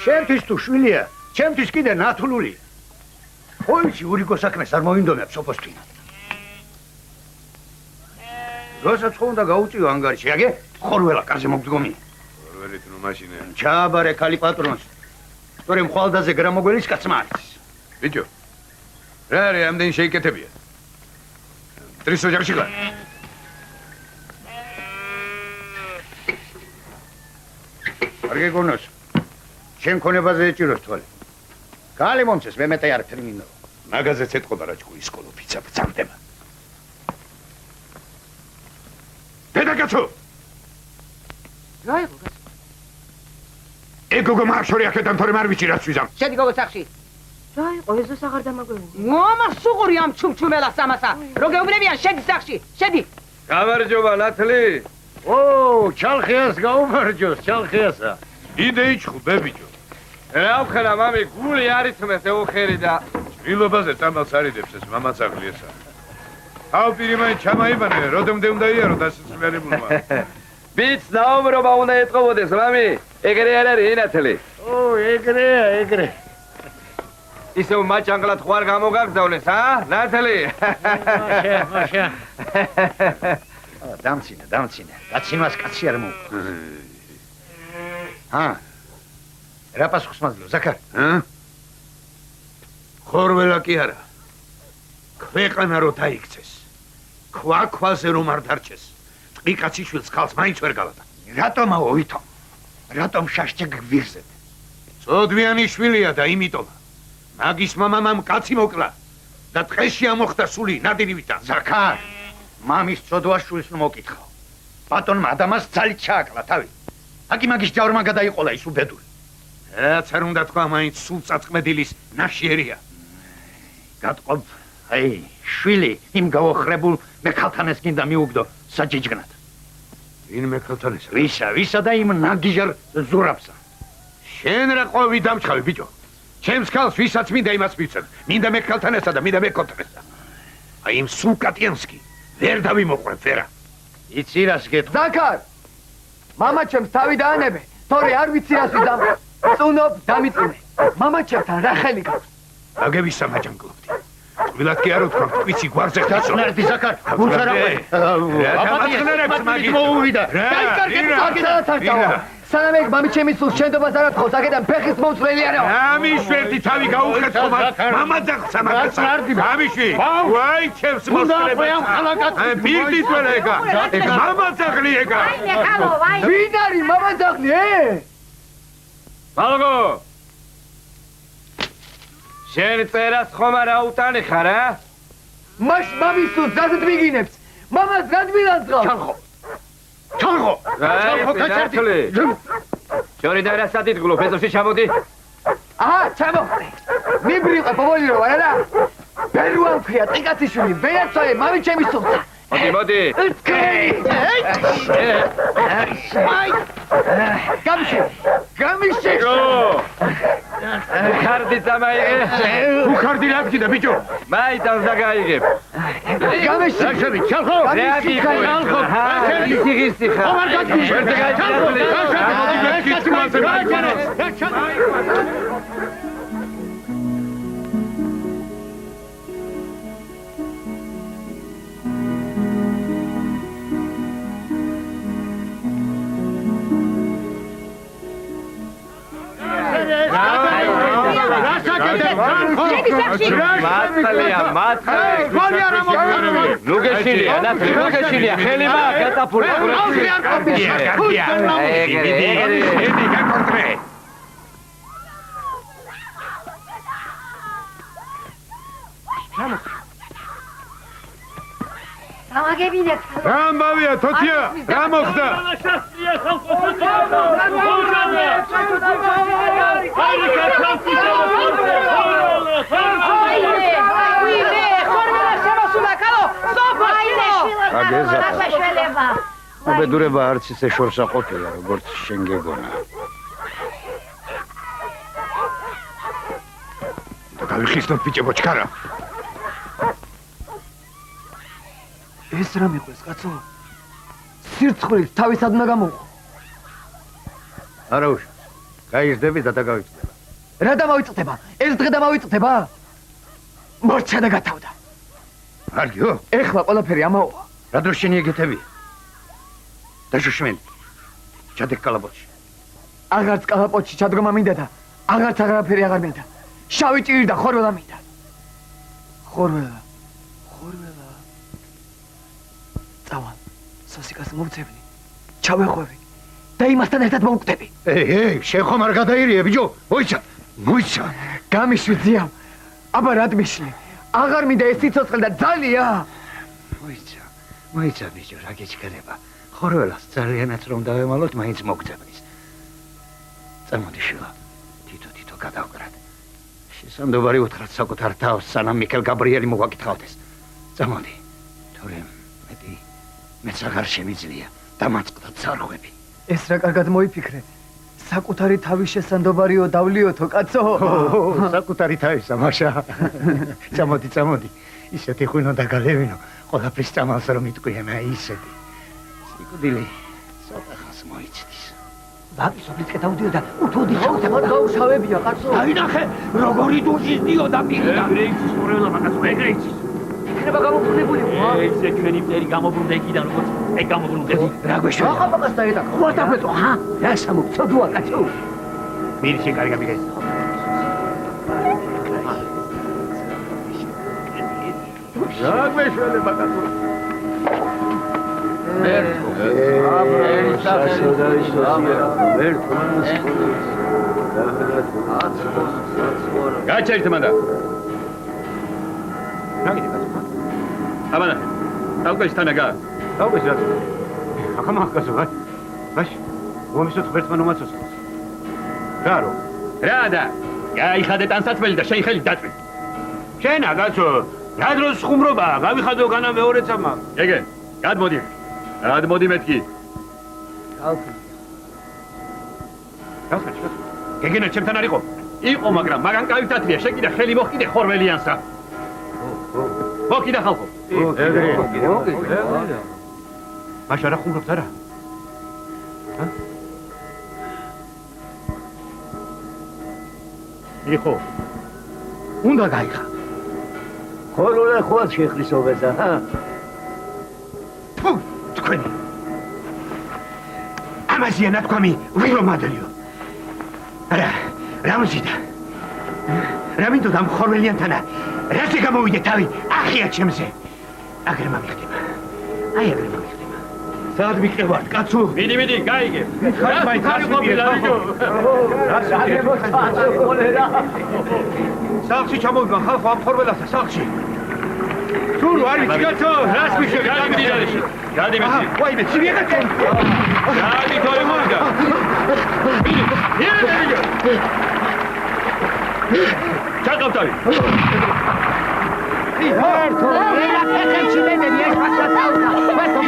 შენთვის თუ შვილია, ჩემთვის კიდე ნათლული. ხო იცი, ურიგო საქმეს არ მოინდომებს სოფოსთვის. როცა ხო უნდა გაუწიო ანგარიში, აგე ხორველა კარზე მოგდგომი. ხორველით ნუ მაშინე. ჩააბარე ქალი პატრონს. თორემ ხვალდაზე გრამოგველის კაცმა არის. ბიჭო. რა არის ამდენი შეიკეთებია? ტრის ოჯახში გარ. არ გეგონოს. შენ ქონებაზე ეჭიროს თვალი. კალი მომწეს, მე მეტი არ ტრიმინო. მაგაზეც ეთყობა რა ჭკუის სკოლო ფიცა ბძამდება. დედაკაცო! რა იყო გასა? ეგოგო მარშორი აქედან თორემ არ ვიცი რაც ვიზამ. შედი გოგო სახში. რა იყო ეზოს აღარ დამაგვევინდი. მამა სუღური ამ ჩუმჩუმელას ამასა. რო გეუბნებიან შედი სახში. შედი. გამარჯობა ნათლი. ო, ჩალხიას გაუმარჯოს, ჩალხიასა. იდე იჩხუბე ბიჭო. რა ვქნა მამი, გული არითმეს ეუხერი და ილობაზე წამალს არიდებს ეს მამაცაღლიესა. აუ პირი მაინც ჩამაიბანე, როდემდე უნდა იარო დასაცმელებულმა. ბიც დაუმრობა უნდა ეთყობოდეს მამი. ეგრე არ არის ნათლი. ო, ეგრეა, ეგრე. ისე მაჭანგლად ხوار გამოგაგზავნეს, ნათლი? მაშა. დამცინე. კაცინვას კაცი არ მოუყვა. რა პასუხს მაძლევ, ზაქარ? ხორველა კი არა. ქვეყანა რო დაიქცეს. ქვაზე რომ არ დარჩეს. ტყიკაციშვილს ხალხს მაინც ვერ გავატა. რატომ ავითომ? რატომ შაშჭე გვირზეთ? წოდვიანი შვილია და იმიტომ მაგის მამამ კაცი მოკლა და დღეში ამოხდა სული ნადირივითა. ზაქარ, მამის წოდვაშვილს ნუ მოკითხავ. ბატონმა ადამას ძალით ჩააკლა თავი. აკი მაგის ჯავრმა გადაიყოლა ის უბედური. რაც არ უნდა თქვა მაინც სულ წაწმედილის ნაშიერია. გატყობ, აი, შვილი იმ გაოხრებულ მექალთანეს გინდა მიუგდო საჯიჯგნად. ვინ მექალთანეს? ვისა და იმ ნაგიჟარ ზურაბსა. შენ რა ყვევი დამჩხავი ბიჭო. ჩემს ქალს ვისაც მინდა იმას მივცემ. მინდა მექალთანესა და მინდა მეკოტრესა. აი იმ სულკატიანსკი ვერ დავიმოყრებ ვერა. იცი რას გეტყვი? ზაქარ! მამა ჩემს თავი დაანებე, თორე არ ვიცი რას ვიზამ. წუნობ დამიწუნე. მამა ჩემთან რა ხელი გაქვს? აგებისა მაჯანგლობდი. თვილად კი არ ვთქვა, ვიცი გვარზე ხდაცო. დაწნერდი ზაქარ, გულს არ აყვე. აბატონერებს მაგი მოუვიდა. აგედანაც არ წავა. სანამ ეგ მამი ჩემის სულს შენდობას არ ათხოვს, აგედან ფეხის მომწვრელი არა. ამიშვერდი თავი გაუხეთო მამა ძახსა მაგასა. ამიშვი. ვაი ჩემს მოსწრება. ბილდით ვერა ეგა. მამა ძაღლი ეგა. აი მეკალო, აი. ვინ არის მამა ძაღლი, ბალგო. შენ წერას ხომ არა უტანი ხარ, მაშ მამის სულს რაზეც მიგინებს? მამას რად მილანძღავს? ჩალხო. ნათლი. შორი და რას ადიდგლო, ფეზოში ჩამოდი. ჩამოხდე. მიბრიყე პოპოლი რო არა და ბერუა მქია ტიკაციშვილი, ვერაცოე მამი ჩემის სულსა. მოდი. გამიშე. ხარდი დამაიღე. უხარდი რა გიდა ბიჭო? მაიტანს დაგაიღებ. გამიშე. ჩალხო. რეაგი ხალხო. ისიღისი ხა. ხომ არ გაგვი. ნუგეშილია, ნათლი, ნუგეშილია, ხელი მაგ გატაფული. ედი გაკორტრე. დამაგებინეთ. რა ამბავია თოთია? რა მოხდა? უბედურება არც ისე შორს აყოფილა, როგორც შენ გეგონა. გავიხიზნოთ ბიჭებო ჩქარა. ეს რა მიყვეს, კაცო? სირცხვილით თავისად უნდა გამოვყო. არა უშავს. გაიზრდები და დაგავიწდება. რა დამავიწდება? ეს დღე დამავიწდება? მორჩა და გათავდა. არგიო? ეხლა ყველაფერი ამაოა. რა დროს შენი ეგეთები? დაშოშმენ. ჩადე კალაპოტში. აღარც კალაპოტში ჩადგომა მინდა და აღარც აღარაფერი აღარ მინდა. შავი ჭირი და ხორველა მინდა. ხორველა. წავალ. სოსიკას მოვწევნი. ჩავეხვევი და იმასთან ერთად მოვკვდები. შენ ხომ არ გადაირიე, ბიჭო? მოიცა. გამიშვიძია. აბა რად მიშლი? აღარ მინდა ეს სიცოცხლე და ძალია. მოიცა ბიჭო, რა გეჩქერება. ხორველას ძალიანაც რომ დავემალოთ, მაინც მოგწევნის. წამოდი შილა. თითო გადავკრათ. შესამდობარი უთხრათ საკუთარ თავს, სანამ მიქელ გაბრიელი მოგვაკითხავდეს. წამოდი. თორემ მეც აღარ შემიძლია დამაწყდა ცარღვები. ეს რა კარგად მოიფიქრე. საკუთარი თავის შესანდობარიო დავლიოთო კაცო. საკუთარი თავის ამაშა. წამოდი. ისეთი ღვინო და გალევინო, ყველაფრის წამალს რომ იტყვიენა ისეთი. სიკვდილი ცოტა ხანს მოიცდის. ბაბის ოფლისკე დავდიოდა, უთოდი ხავდება გაუშავებია კაცო. დაინახე, როგორი დუჟის დიოდა პირდა. ეგრეიცის ხორველა კაცო, ეგრეიცის. იქნება გამობრუნებული. ესე ჩვენი მტერი გამობრუნდა იქიდან, როგორც ეგ გამობრუნდები. რა გვეშვა? ახალბაკას დაედა. ხوار დაფეთო, ჰა? რა სამოცოდოა კაცო. მირში კარგა მიგეს. რა გვეშველება კაცო? გაჩერთ მანდა. რა გიდგა? აბანა. დავყეშ თანაგა. დავყეშ რა. ახლა კაცო, ბაში. მომისოთ ღერთმან უმაცოს. გარო. რა და? გაიხადე ტანსაცმელი და შენ ხელი დაწვი. შენა კაცო, რა დროს ხუმრობა? გავიხადო განა მეორე წამა. ეგე, გადმოდი მეთქი. გავხეჭ. გეგენა ჩემთან არ იყო? იყო, მაგრამ მაგან კავითათრია, შენ კიდე ხელი მოხკიდე ხორველიანსა. მოკიდა ხალხო. ეგრე. მაშა რა ხუმრობთ არა? ჰა? იყო. უნდა გაიხა. ხოროლა ხوار შეხრისობეცა, ჰა? თუ, თქვენი. ამაზია ნათქვამი, ვირო მადლიო. რა მზიდა? რა მინდო და ხორველიანთანა? რაზე გამოვიდე თავი? ახია ჩემზე. აგერ მომიხდება. აი აგერ მომიხდება. სად მიყევართ, კაცო? მიდი, გაიგე. ხარ მაინც არ ყოფილა, ბიჭო. რა შეიძლება? სახლში ჩამოვიდა ხალხო ამ ხორველასა, სახლში. სულ არ ვიცი კაცო, რას მიშევი? გადი მეცი. ვაი მე, ცივი კაცო. გადი თორე მოვიდა. ჩაკავტავი. ერთო, რა ფეხებში მენები ეს მასაუდა. ვეთო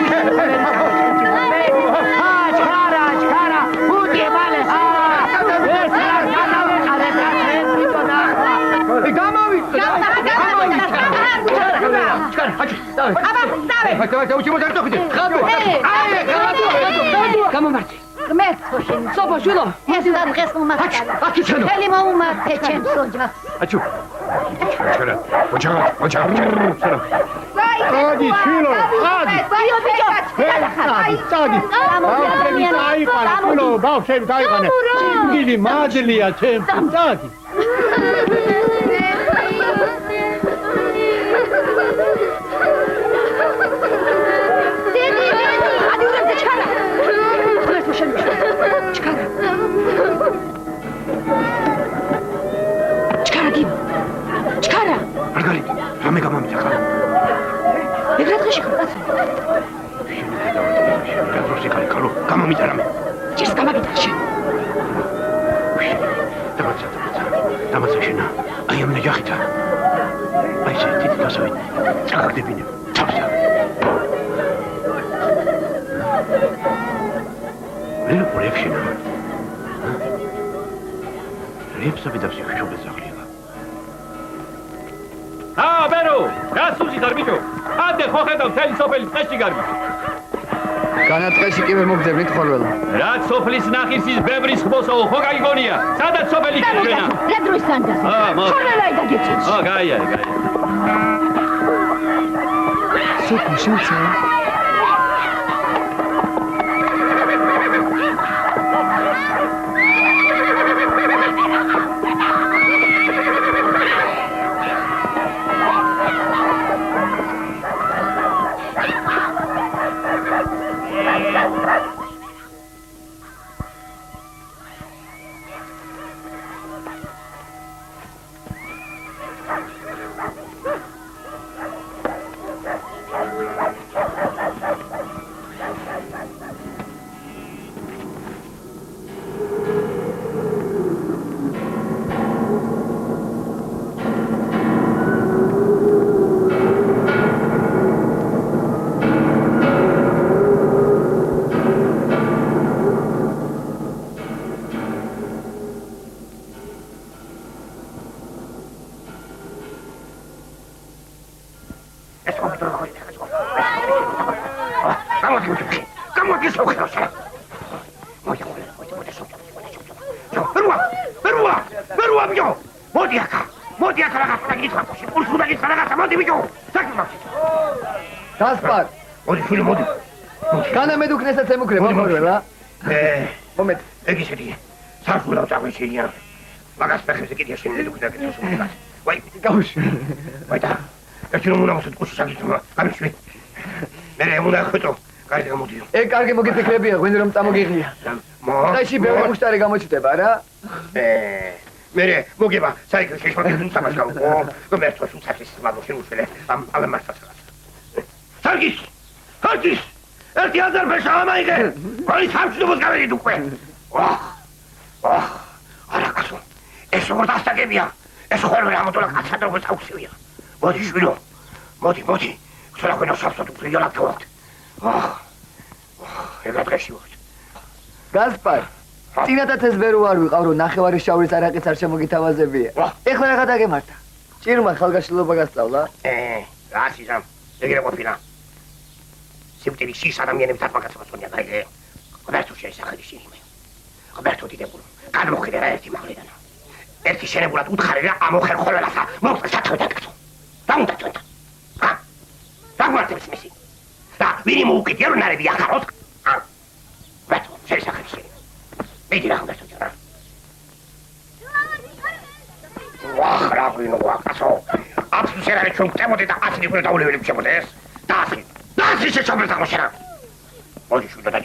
ჩქარა, ბუდი მალე. ეს რა განავეყარე და თვითონა. გამოვიდა. აბა, დავე. ხაჭა, უჩი მოძარ თოქდი. ხადო. გამომართი. ღმერთო შენ სოფო შვილო ეს და დღეს მომახალა აჩუ ჩანო ხელი მოუმართე ჩემს ოჯახს აჩუ ოჯახ ადი შვილო ადი ბიო ბიჭო ადი აიყარა შვილო ბავშვები დაიყანე გილი მადლია ჩემს ადი ჩქარა მარგარიტ რამე გამამიწა ხარ ეგრე დღეში ხარ კაცო გაზროსი ხარ კალო გამამიწა რამე ჭირს გამაგიტა შენ დამაცა შენა აი ამ ნაჯახითა აი შე თითი გასავით წაგდებინე თავსა მე პროექტშინა რეპსები და ფსიქოშობეს ახლიება ბერო გასუზი დარბიჭო ამდე ხო ხედავ თელი სოფელი წეში გარბი განაწყეში კი მე მოგძებნით ხოლმე რაც სოფლის ნახის ის ბებრის ხმოსაო ხო გაიგონია სადაც სოფელი შენა რა დროს სანდა ხოლმე დაგეჭი გაია სოფო შენცა გასპარ მოდი შვილო მოდი განამედუქნესაც ემუქრება ხორველა მომეთ ეგ ისეთი სარფულა წაგვეშინია მაგას ფეხებზე კიდე შემედუქნა კეთილს ვაი გავუშვი ვაი და ერთი რომ უნდა მოსულ კუში საგიწმა გამიშვი მე უნდა ხვიტო კარგი გამოდიო ეგ კარგი მოგიფიქრებია ღვინი რომ წამოგიღია დაიში ბევრი მუშტარი გამოჩნდება რა მე მოგება საიკლში შეშმაკეთუნ სამაშკავ გომერთო სუცახის მაგოშენ უშველე ამ მასაცრა სარგის ერთი აზარ ფეშა ამაიღე ვალი სამშობლოს გავედით უკვე არა კაცო ეს როგორ დასტაგებია ეს ხოლმე ამოთოლა კაცად როგორც აუქსივია მოდი შვილო მოდი ხსნა ხონა საფსოთ პრიოლა თავად ეგა დღეში ვარ გასპარ წინათაც ეს ვერ ვარ ვიყავ რომ ნახევარი შავრის არაყიც არ შემოგითავაზებია ეხლა რა გადაგემართა ჭირმა ხალგაშლობა გასწავლა რაში ზამ ეგრე ყოფილა სიკვდილი შის ადამიანებს დათმაგაცებას ხონია გაიგე ღმერთო შეისახელი შინიმე ღმერთო დიდებული გადმოხიდე რა ერთი მაღლიდან ერთი შენებურად უთხარი რა ამოხერ ხოლმეასა მოხდა სათავე დაგწო რა უნდა თქვენ რა გვარტებს მისი და ვინი მოუკიდე რომ ნარები ახაროთ ღმერთო შეისახელი შინიმე მიდი რა ღმერთო ჯარა ვახ რა გვინო ვაკასო აბსოლუტურად ჩვენ გწემოდით და ასი ნიკული დაულეველი შემოდეს და ასი That's it, something that was said. What is that?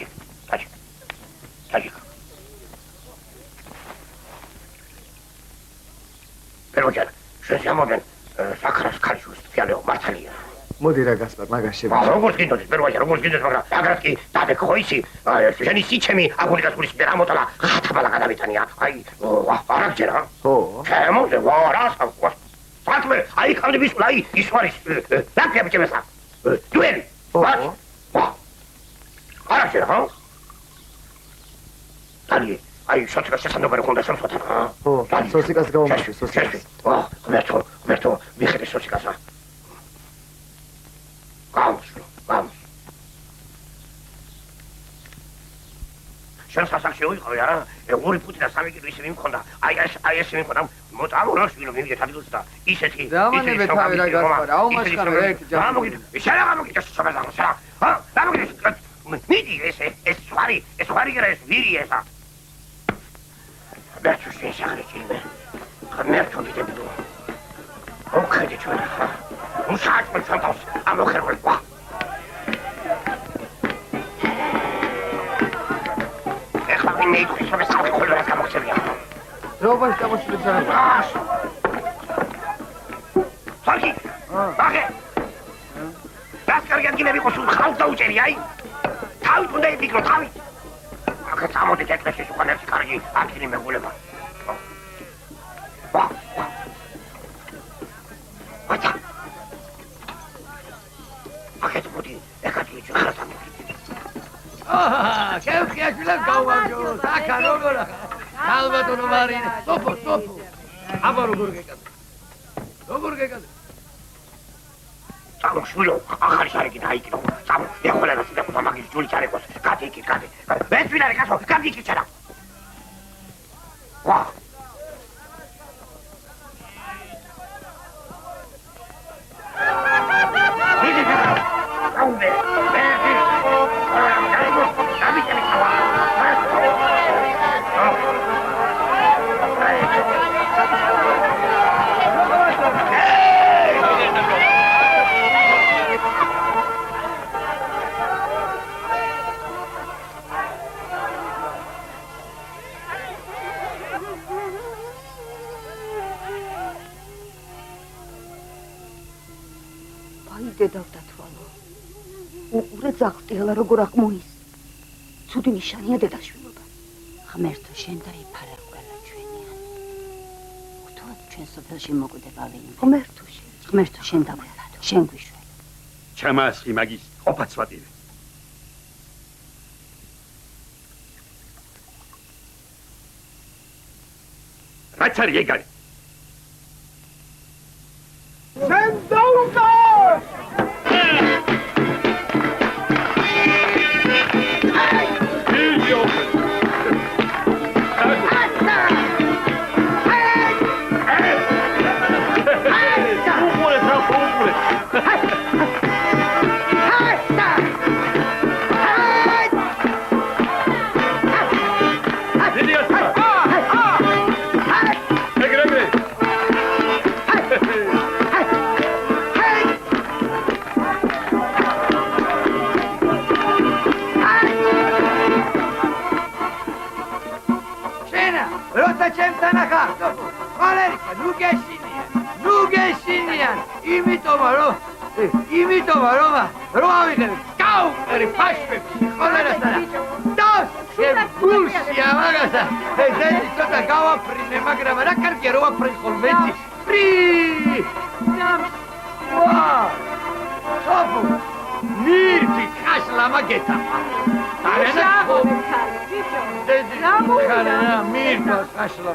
Pero ya, se llama de Sacras Calcius, Fialeo, Martalia. მოდი რა გასპარ მაგას შევიდე როგორც გინდოდეს როგორც გინდოდეს მაგრამ აგრეთკი დადეკოისი შენი სიჩემი აგურიკას გულის მე ამოტალა ხათაბალა გადავიტანია აი არა ჯერა ხო შემოზე ვარა საქმე აი ხამდი ბისულ აი ის არის ლაკები ჩემსა დუელი არა ჯერა აი შოთქა შესაძლებელი ხონდა შემოთქა ხო სოსიკას გავამარში სოსიკას ღმერთო მიხედე სოსიკასა Vamos. შენ სასახში ვიყავი არა? ორი ფუტი და სამი კილო ისე მიმქონდა. აი ეს მიმქონდა. მოწამოროს ვინო მივიდეთ ადგილს და ისეთი დამანებე თავი რა გასპარა. აუ მასხარა ერთი ჯამი. გამოგიდე. შენ გამოგიდე შობაზაღო შენ. ჰა? გამოგიდე. მიდი ეს ხარი გერა ეს ვირი ესა. ბერჩუ შეშაღრეჭი მე. ხმერთო დიდებდო. ოქედი ჩვენ. Ushaczmy czantos, a mocher wylpa. Echla winnej duchy sobie cały kolor z kamoksewia. Zobacz, kamoksewia zaraz. Aż! Sarki! Bache! Laskargan ginebi kosun halta uczeli, aj? Tawi tunde dikro, tawi! Ake samo detekle się szukanerci kargi, a kini me gulewa. Wata! Aketi budi, ekati için kırsan. Kevkiye şulan kavvarcı, sakan olur. Kalbat onu var yine. Topu. Ama rugur gekadı. Samo şulo, ahari şareki daha iki nogu. Samo, ekole nasıl da kutamak için juli çarekos. Kati. Ben finale kaso, kati iki çarak. Vah! დედავდა თვალო. უყურე ზაღტიალა როგორ აღმოის. ცუდი ნიშანია დედაშვილობა. ღმერთო შენ დაიფარა ყველა ჩვენიან. უთუად ჩვენ სოფელში მოკვდება ვინმე. ღმერთო შენ დაგვიფადო. შენ გვიშველი. ჩამას იმაგის ყოფაცვატირე. რაც არის ეგ არის? შენ დაუკარ! ჩემთან ახარ, სოფო. ვალერიკა, ნუ გეშინიან. იმიტომ რომ რო ავიღებ გაუყერი ფაშფებში ხოლერასთან. დავს გულშია მაგასა. ზეთი ცოტა გავაფრინე, მაგრამ რა კარგია რო ვაფრინე ხოლმე. ფრი! სოფო! მირთი კაშლა მაგეთა. არანა ხარა მირთი კაშლა.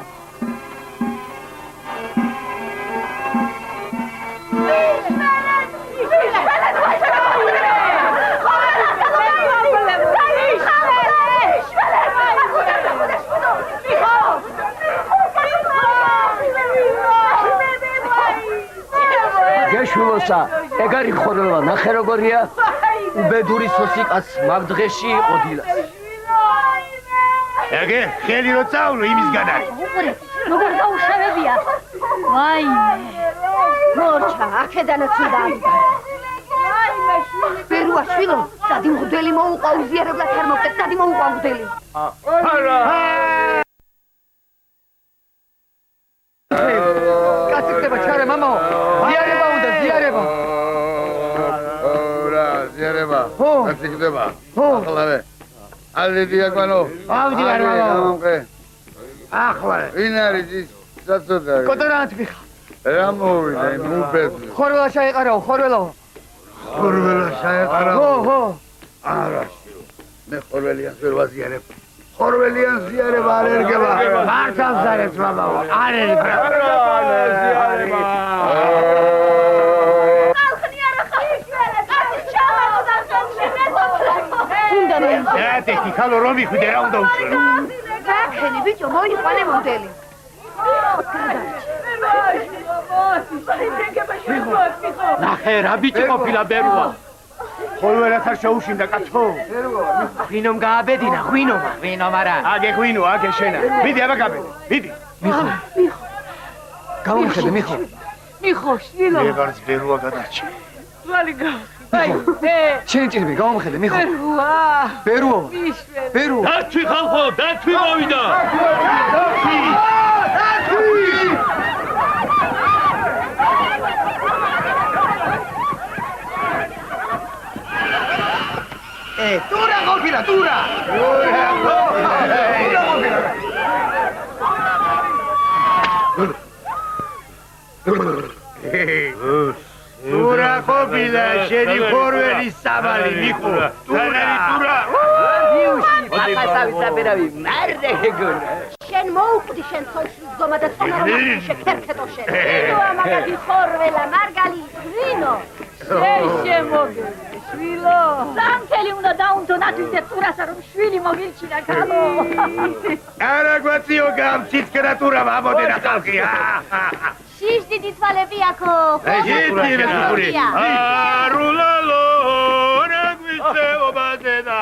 გეშულოსა, ეგ არის ხორელა, ნახე როგორია? უბედური სოსიკაც მაგ დღეში იყო დილას. ეგე, ხელი რო წავნო იმისგან არის. როგორ გაუშავებია? ვაიმე. მორჩა, აქედანაც უნდა ავიდა. ბერუა შვილო, სადი მღვდელი მოუყვა უზიარებლად არ მოვწეთ, სადი მოუყვა მღვდელი. არა. კაციკდება ჩარე მამაო. ზიარება უნდა, ზიარება. ზიარება. კაციკდება. ახლა ალე დიაკვანო. ავდივარ მამაო. ახლა ვინ არის ის საწოდა? კოტორანთ მიხა. რა მოვიდა მუბედლი. ხორველა შეეყარაო, ხორველაო. ხორველა შეეყარა. ხო. არა. მე ხორველიანს ვერ ვაზიარებ. ხორველიანს ზიარება არ ერგება. მართალ ზარებს მამაო, არ ერგება. ზიარება. ეთი ხალო რომი ხვიდე რა უნდა უწრო. გაქენი ბიჭო, მოიყვანე მოდელი. ნახე რა ბიჭი ყოფილა ბერუა. ხოლმე არ შეუშინდა კაცო. ღვინომ გააბედინა, ღვინომ არა. აგე ღვინო, აგე შენა. მიდი აბა გაბედი. მიდი. მიხო. გამომხედე მიხო. მიხო, შვილო. ეგარც ბერუა გადარჩა. ვალი გა. აი, შენი ჭირები გამომხედე მიხო. ბერუა. ბერუა. მიშველი. ბერუა. დათვი ხალხო, დათვი მოვიდა. ტურა ყოფილა, ტურა. ტურა ყოფილა, შენი ხორველის საბალი მიყო. ტურა. პატასავისაბერავი, მარე გეგონა. შენ მოუკვდი შენ ცოლშვილს გომა და წონარომა შეკერქეთო შენ. იდოა მაგადი ხორველა, მარგალი, ღვინო. შემოგე. შვილო. სამკელი უნდა დაუნდო ნათვისე ტურასა რომ შვილი მოგილჩინა გამო. არა გვაციო გამციცკრა ტურა მამოდენა ხალხია. შიშდიდი თვალები აქო. ჟიტი მესური. არულალო, რა გვისეობაზე და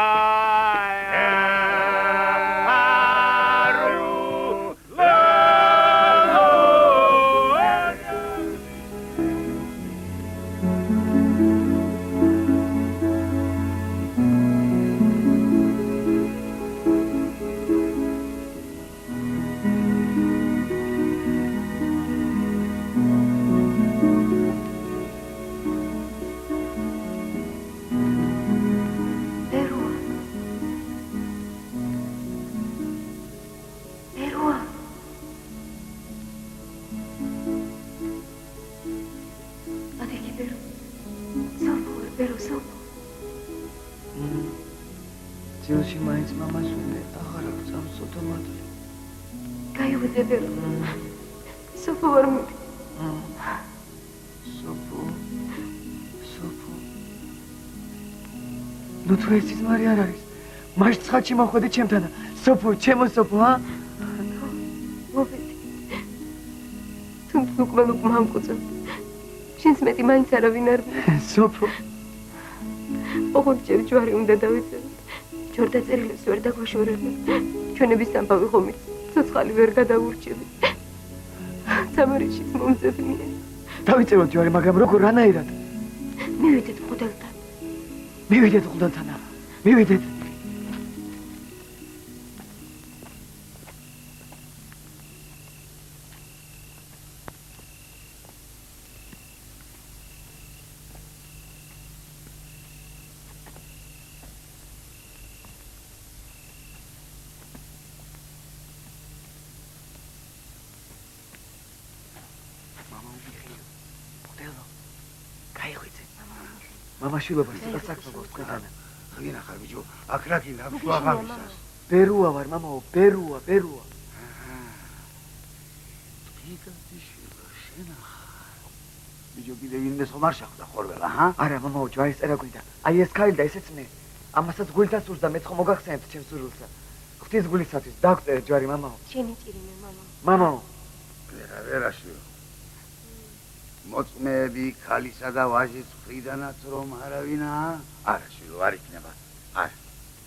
ძილში მაინც მამას უნდა აღარ აქვს ამსოთო მადლი. გაივიდე ბერო. სოფო არ მიდი. სოფო. ნუ თუ ეს ძმარი არ არის. მაშ ცხადში მოხვედი ჩემთანა. სოფო, ჩემო სოფო, ა? მოვედი. თუმცა უკმე მამკუწა. შენს მეტი მაინც არავინ არ ვინ. სოფო. ოღონდ ჯერ ჯვარი უნდა დავიწერო. ჯორდა წერილებს ვერ დაგვაშორებო. ჩვენების ამბავი ხომით ცოცხალი ვერ გადავურჩები. სამარიშიც მომძებნია. დავიწეროთ ჯვარი, მაგრამ როგორ რანაირად? მივიდეთ მღვდელთან. მივიდეთ მღვდელთან. მივიდეთ. მამაშვილობა სიტყვა საქმე გვაქვს თქვენთან. ღვინა ხარ ბიჭო, აქ რა გინდა, შუა ღამისას. ბერუა ვარ, მამაო, ბერუა. ბიჭო კიდე ვინმე ხომარ შეხვდა ხორველა, ჰა? არა, მამაო, ჯვარის წერა გვინდა. აი ეს ქალი და ესეც მე. ამასაც გულთან სურს და მეც ხომ მოგახსენებთ ჩემს სურვილსა. ღვთის გულისათვის დაგწერე ჯვარი, მამაო. შენი წირიმე, მამაო. მამაო. ვერაშვილო. მოწმეები ქალისა და ვაჟის მხრიდანაც რომ არავინაა? არა, შვილო, არ იქნება. არა.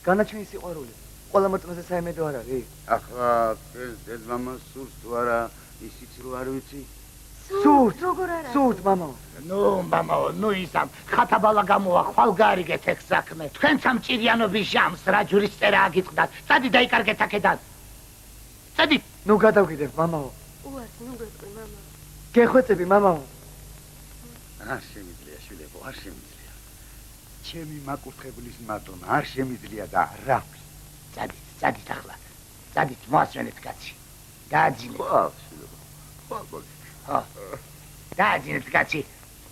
განაჩენი სიყვარული. ყველა მოწმეზე საიმედო არ არის? ახლა ეს დედმამას სურს თუ არა, ისიც რო არ ვიცი. სურთ, როგორ არა? სურთ, მამაო. ნუ, მამაო, ნუ ისამ ხათაბალა გამოა, ხვალ გაარიგეთ ეგ საქმე. თქვენ სამჭირიანობის ჟამს რა ჯურის წერა აგიწყდათ. წადი დაიკარგეთ აქედან. წადი. ნუ გადავკიდებ, მამაო. უართ, ნუ გეტყვი, მამაო. გეხვეწები, მამაო. არ შემიძლია, შვილებო, არ შემიძლია. ჩემი მაკურთხებლის მატონა არ შემიძლია და რა. წადით ახლა. წადით, მოასვენეთ კაცი. დააძინეთ. დააძინეთ კაცი.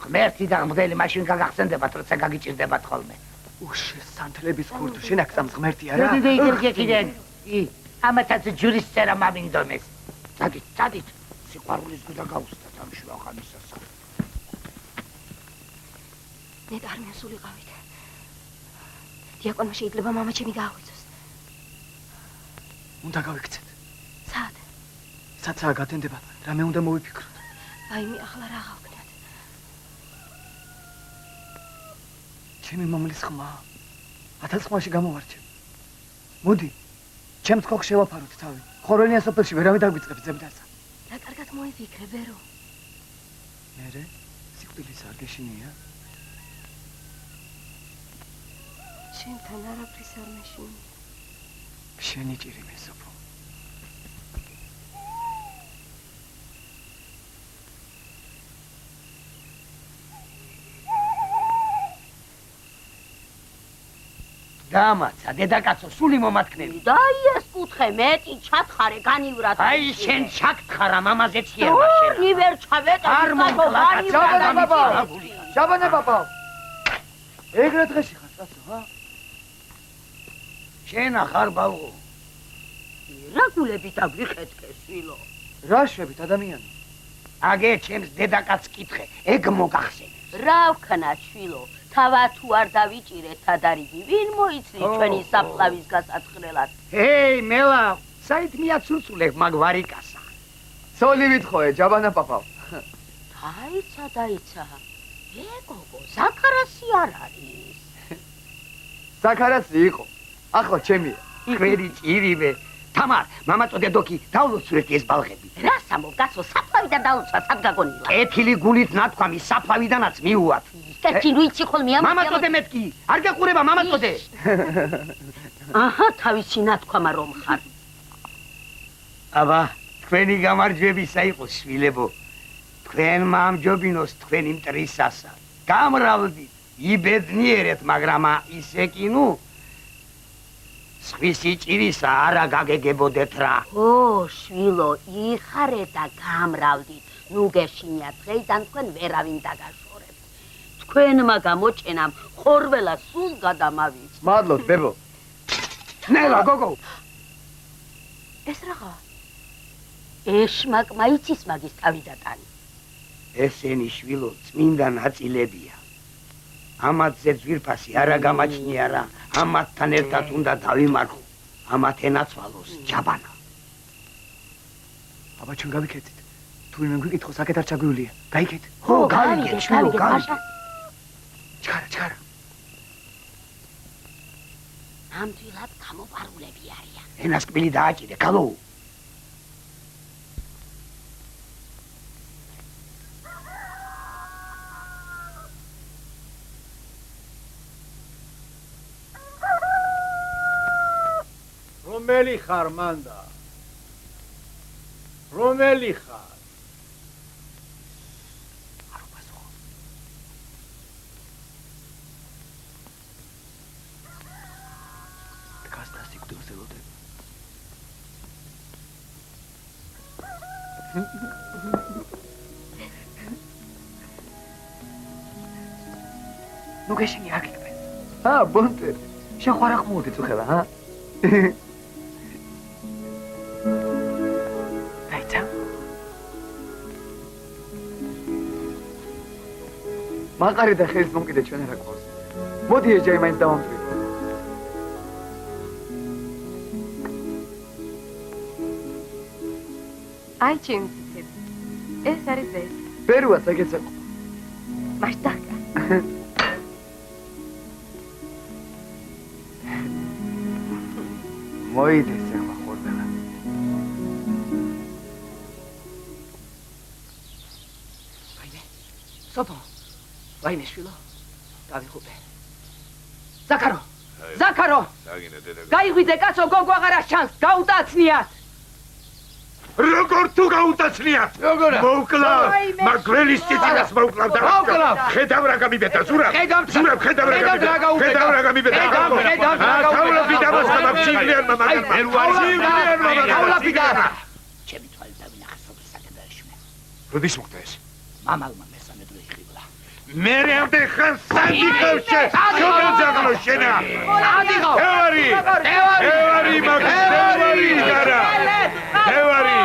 ღმერთი და მღვდელი მაშინ გაგახსენდებათ, როცა გაგიჭირდებათ ხოლმე. უშესანთლების ქურდ, შენ აქ წამს ღმერთი არა? წადი და იკერგე კიდენ. ამათაც ჯურის წერა მამინდომეს. წადით. სიყვარულის გუდა გაუსტათ ამ შუა ღამისას. ნეტ არ მიასულიყავით. დიაკონმა შეიძლება მამა ჩემი გააღვიძოს. უნდა გავიქცეთ. სად? საცაა გათენდება, რამე უნდა მოვიფიქროთ. აი მე ახლა რა გავქნათ? ჩემი მამლის ხმა 1000 ხმაში გამოვარჩე. მოდი, ჩემს ხოხ შევაფაროთ თავი. ხორელიან სოფელში ვერავე დაგვიწყებს ზებდასა. რა კარგად მოიფიქრე, ბერო. მერე სიკვდილის არ გეშინია? შენთან არაფრის არ მეშინია. შენი ჭირიმე სოფო. დამაცა, დედაკაცო, სული მომატკნელი. და ეს კუთხე მეტი ჩათხარე განივრად. აი შენ ჩაგთხარა მამაზეც იერმა შენ. ნი ვერ ჩავეტა. არ მომკლა კაცო. შაბანე პაპაო. ეგრე დღეში ხარ კაცო, ჰა? შენ ახარ ბალღო. რა გულებით აგვიხეთქე, სვილო? რა შვებით ადამიანი? აგე ჩემს დედაკაც კითხე, ეგ მოგახსენე. რა ვქნა, შვილო? თავა თუ არ დავიჭირეთ თადარიგი, ვინ მოიცნი ჩვენი საფლავის გასაცხრელად? ჰეი, მელა, საით მიაცურცულებ მაგ ვარიკასა. სოლი ვითხოვე, ჯაბანა პაპაო. დაიცა. გოგო, ზაქარასი არ არის. ზაქარასი იყო. ახლა ჩემია. ქვერი ჭირივე. თამარ, მამაწოდე დოკი, დავლოცვრეთ ეს ბალღები. რა სამო, გასო საფლავიდან დაუცვა, სად გაგონილა? კეთილი გულით ნათქვამი საფლავიდანაც მიუვათ. კეთი რუიცი ხოლმე ამ. მამაწოდე მეთქი, არ გეყურება მამაწოდე. აჰა, თავისი ნათქვამა რომ ხარ. აბა, თქვენი გამარჯვებისა იყოს, შვილებო. თქვენმა ამჯობინოს თქვენი მტრისასა. გამრავლდით, იბედნიერეთ, მაგრამ ისე კი ნუ სხვისი ჭირისა არა გაგეგებოდეთ რა. ო, შვილო, იხარე და გამრავლდით. ნუ გეშინია დღეიდან თქვენ ვერავინ დაგაშორებთ. თქვენმა გამოჩენამ ხორველა სულ გადამავიწყდა. მადლობთ, ბებო. ნელა, გოგო. ეს რაღა? ეშმაკმა იცის მაგის თავი დატანი. ესენი შვილო წმინდა ნაწილებია. ამათზე ძვირფასი არა გამაჩნია რა. ამათთან ერთად უნდა დავიმარხო. ამათ ენაცვალოს ჯაბანა. აბა ჩვენ გავიქეთით. თუ ვინმე გვიკითხოს, აქეთ არ ჩაგვივლია. გაიქეთ. ხო, გავიგეთ, შვილო, გავიგეთ. ჩქარა. ნამდვილად გამოპარულები არიან. ენასკბილი დააჭირე, გალო. რომელი ხარ მანდა? რომელი ხარ? ნუ გეშინი არ გიგბენ. ბონტერი. შენ ხარ ახმოდი თუ ხელა, დაიცა. მაგარი და ხელს მომკიდე ჩვენ რა ყავს. მოდი ეჯაი მაინც დავამტვი. აი ჩემი ციცი. ეს არის ეს. ბერუა საგეცემ. მასტაკა. მოიდეს ახლა ხორბელა. სოფო. ვაიმე შვილო. დავიხუპე. ზაქარო. ზაქარო. გაიღვიძე კაცო გოგო აღარა ჩანს. გაუტაცნიათ. როგორ თუ გაუტაცნიათ? მოვკლავ. მაგველის ციცინას მოვკლავ და ხედავ რა გამიბედა ზურაბ. ზურაბ ხედავ რა გამიბედა. ხედავ რა გამიბედა. თავლაფი დამასხა ციგლიანმა მაგარმა. თავლაფი და ჩემი თვალით დავინახე სოფლის საკედარშმე. როდის მოხდა ეს? მამალმა მესამე დრო იხიბლა. მე რამდენ ხანს სადიხევშე? შობელძაღლო შენა. სადიხავ. ევარი მაგარი გარა. ევარი.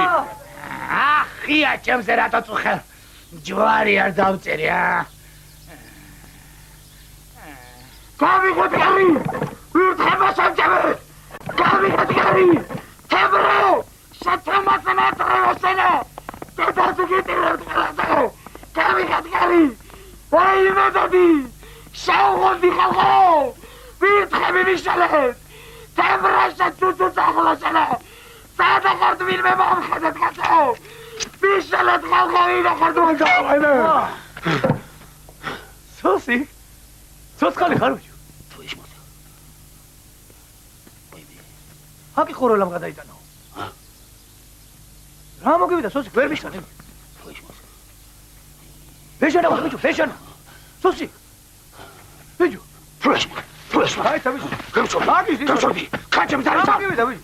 ახია ჩემზე რატო წუხელ? ჯვარი არ დავწერი გამიგოდგარი! ვირთხება სამჯერე! გამიგოდგარი! თებრო! შეთემაზე მეტრევოსენა! დედაზიგიტირებ ყველასა! გამიგოდგარი! ვაიმე დადი! შაუღონდი ხალხო! ვირთხები მიშალეთ! თებრაშა წუწუც ახლოსენა! სადა ხართ ვინმე მომხედეთ კაცო! მიშალეთ ხალხო ვინ ახართ მომგავაინე! სოსი? სოცხალი ხარ ბიჭო? თუ ის მოდი. აკი ხოროლამ გადაიტანო. რა მოგივიდა სოსი ვერ მიშანე? თუ ის მოდი. ბეჟანა ვარ ბიჭო, ბეჟანა. სოსი. ბიჭო, თუ ის მოდი. აი საბიჭო. გემწო. მაგის ის. გემწო. კაჭემ დაიცა.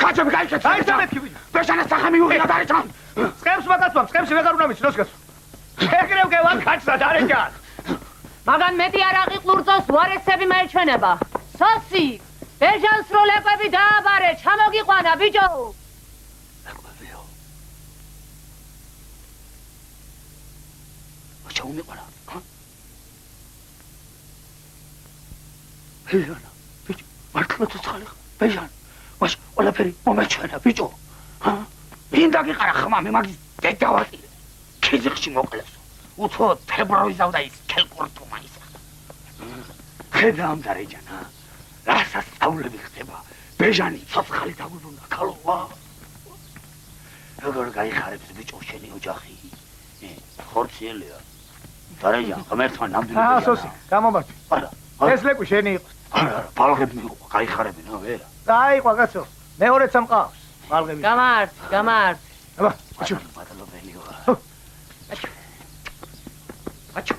კაჭემ გაიცა. აი სამეთქი ბიჭო. ბეჟანა სახამი უღია დაიცა. სკემს მაგაცვამ, სკემსი ვეღარ უნდა მიცნოს კაცო. ეგრევ გევან კაცსა დარეჯა. მაგან მეტი არ აყიყლურძოს უარესები მაეჩვენება. სოსი, ბეჟანს რო ლეკვები დააბარე, ჩამოგიყვანა ბიჭო. ლეკვებიო. ჩაუმიყვანა. ბეჟანა, ბიჭო, მართლა ცოცხალი ხარ? ბეჟანა, მაშ ყველაფერი მომეჩვენა ბიჭო. ვინ დაგიყარა ხმა მე მაგის დედა ვატირე. ქიზიყში მოკლესო. უთო თებროვიზავდა ის ქელკურტუმა ისა. ხედა ამ დარეჯანა. რასაც სწავლები ხდება. ბეჟანი ცოცხალი დაგვიბრუნდა ქალოვა. როგორ გაიხარებს ბიჭო შენი ოჯახი? ხორციელია. დარეჯან ღმერთმა ნამდვილი. სოსი, გამომართვი. არა. ეს ლეკვი შენი იყო. არა, ბალღები მიიღო, გაიხარებენ, ვერა. დაიყვა კაცო. მეორეც ამყავს. ბალღები. გამართ, გამართ. აბა, ბიჭო. მადლობელი ვარ. აჩო.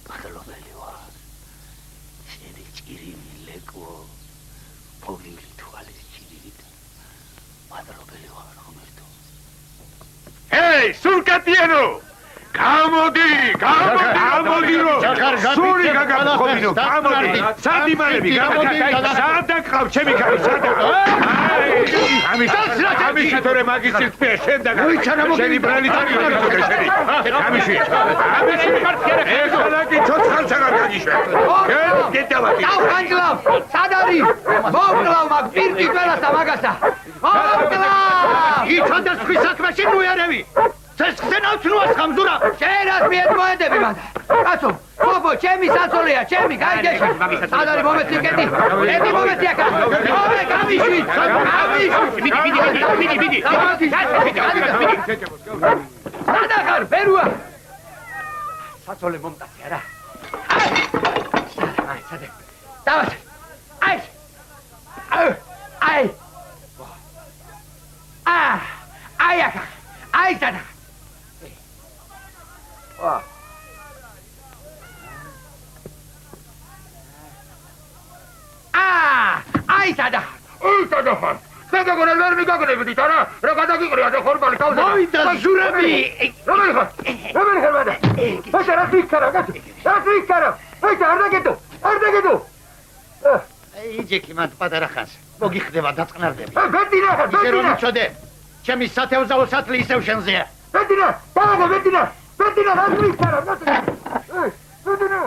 მადლობელი ვარ. შენი ჭირიმი ლეკვო. პოგილი თვალის ჭირიმით. მადლობელი ვარ, ღმერთო. ეი, სულკატიანო! გამოდი, გამოდი რო! სული გაგამხობინო, გამოდი! სადიმალები, გამოდი! სადა ყავ, ჩემი კარი, სადა? ამიში თორე მაგის ცირკპია, შენ და შენი ბრალი თარიღო შენი. ამიში. ეხლა კი ცოცხალს აღარ გაგიშვე. შენ გეტავდი. დავხანჯლავ, სად არის? მოვკლავ მაგ პირკი ყველასა მაგასა. მოვკლავ! იცოდა სხვის საქმეში ნუერევი. ეს ხსენავ ცნუას ხამზურა. შენას მიეთმოედები მან. კაცო, ბობო, ჩემი საწოლია, ჩემი, გაიგეში. სად არის მომეცი კეტი? კეტი მომეცი აქ. მოვე, გამიშვი. მიდი. სადა ხარ, ბერუა? საწოლე მომტაცი არა. აი, სადე. დავას. აი. აი აქ. აი სადა. აი სადა. უსადახარ. გადაგონე ვერ მიგაგნებდით არა რა გადაგიყრიათ ხორბალი თავზე მოვიდა ზურები რომელი ხარ ბადა ბადა რა ვიქარა არ დაგედო იჯექი მანდ პატარა ხანს მოგიხდება დაწყნარდები ბედინა ისე რომ იცოდე ჩემი სათევზაო სათლი ისევ შენზეა ბედინა რა ვიქარა ბედინა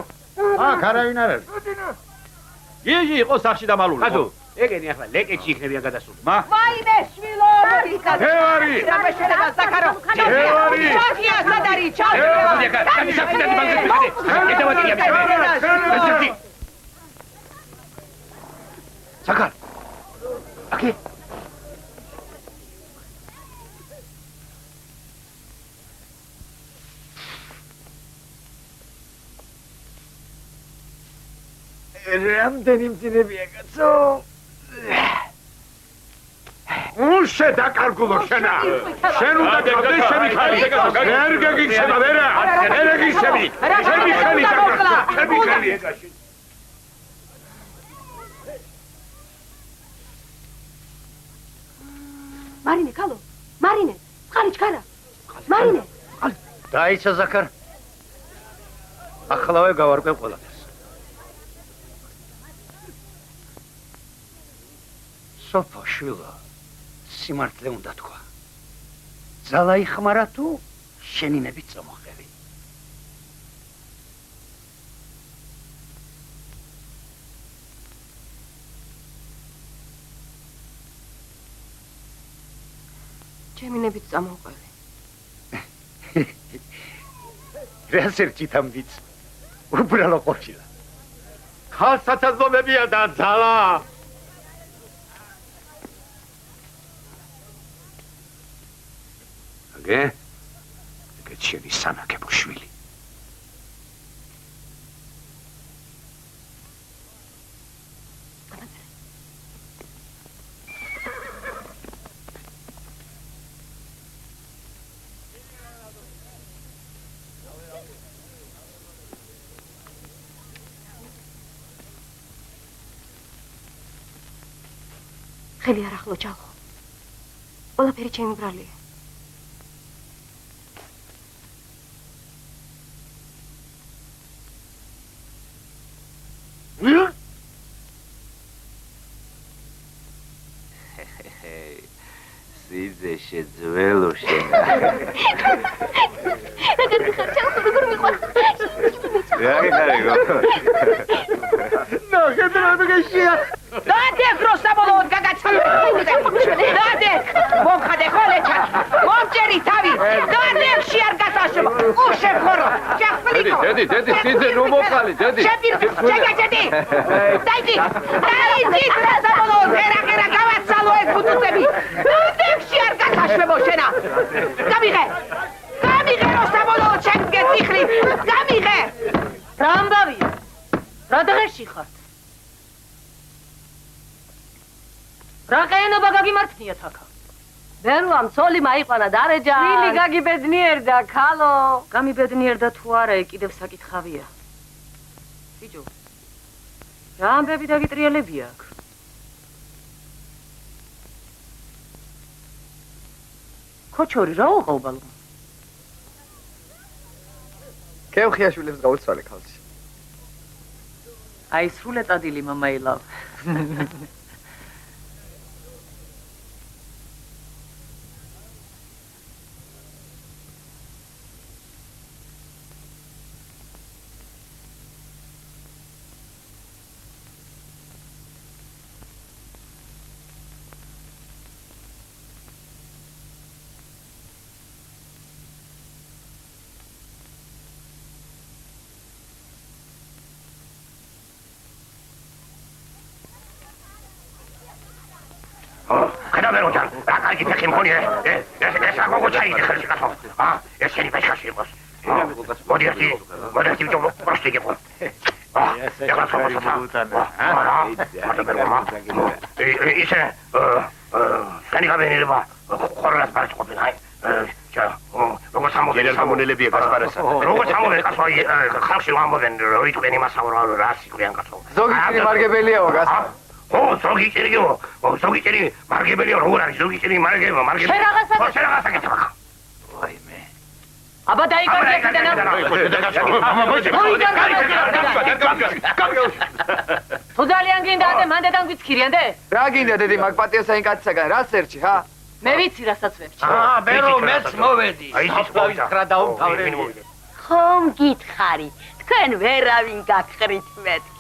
აქ არავინ არ არის იეჟი იყო სახში დამალული ხაზო ეგენი ახლა ლეკეთში იქნებიან გადასული ვაიმე შვილო ევარი რამე შეიძლება ზაქარო ევარი ჩაჭია სადარი ზაქარ აკი რამდენი მძინებია კაცო უშე დაკარგულო შენა შენ უნდა გაგდეს ჩემი ხალი ვერ გაგიქცევა ვერა ვერ გაგიქცევი ჩემი ხალი დაკარგულო ჩემი ხალი ეგაში მარინე ქალო მარინე ხალი ჩქარა მარინე დაიცა ზაქარ ახლავე გავარკვევ ყველაფერს სოფო შვილო სიმართლე უნდა თქვა ძალა იხმარა თუ შენინებით წამოღები ჩემინებით წამოყვევი რას ერჩით ამ ვიც უბრალო ყოფილა ხალხსაცაზომებია და ძალა ეგეთ შენი სანაკებო შვილი ხელი არ ახლო ჩალო ყველაფერი ჩემი ბრალია სიძე შეძველო შენა რაგები ხარ ჩალო როგორ მიყვარ რა გიქარეგო ნო შედროდი გეშია დადე პროსაბოლოდ გაგაცალე დადე მომხადე ხოლეჩა მომჭერი თავი დადე შიარ გასაშო უშე ხორო შეხფლიკო დედი სიძე ნუ მოყალი დედი შეგაჭედი დაიდი პროსაბოლოდ ერაგერა გავაცალო ეს ბუტუცები დადე შიარ გასაშო შენა გამიღე პროსაბოლოდ შეგე ციხლი გამიღე რა ამბავია რა დღეში ხართ რა ყენობა გაგიმართნიათ აქა ბერუამ ცოლი მაიყვანა დარეჯა ვილი გაგიბედნიერდა ქალო გამიბედნიერდა თუ არა კიდევ საკითხავია ბიჭო რა ამბები დაგიტრიალებია აქ ქოჩორი რა უყობალო კევხიაშვილებს გაუცვალე ქალში აი სრულეტადილი მამაილავ კარგი ფეხი მქონია ეს აგოგო ჩაიდე ხელში კაცო ეს შენი ფეხში იყოს მოდი ერთი პროსტი გიყო ეხლა ისე შენი გაბენილება ხორლას ბარს ყოფილა როგორც სამონელებია გასპარესა როგორც სამონელი კაცო ხალხში ამბობენ რომ იყვენ იმას რა სიკვდიან კაცო ზოგი მარგებელიაო გასა ზოგი ჭირი მარგებელია როგორ არის ზოგი ჭირი მარგება შენ რაღაცა შენ რაღაცა გეთახა ვაიმე აბა დაიგარდა კიდენა თუ ძალიან გინდა მანდ დამგვიცქირიანდე რა გინდა დედი მაგ პატიოსანი კაცისაგან რა სერჩი ხა მე ვიცი რასაც ვერჩი ბერო მეც მოვედი რა დაუმთავრებელი ხომ გითხარი თქვენ ვერავინ გაგხრით მეთქი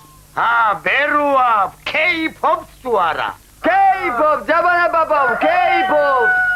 ბეროა, კეიფობს თუ არა? კეიფობს, ჯაბანა ბაბავ, კეიფობს.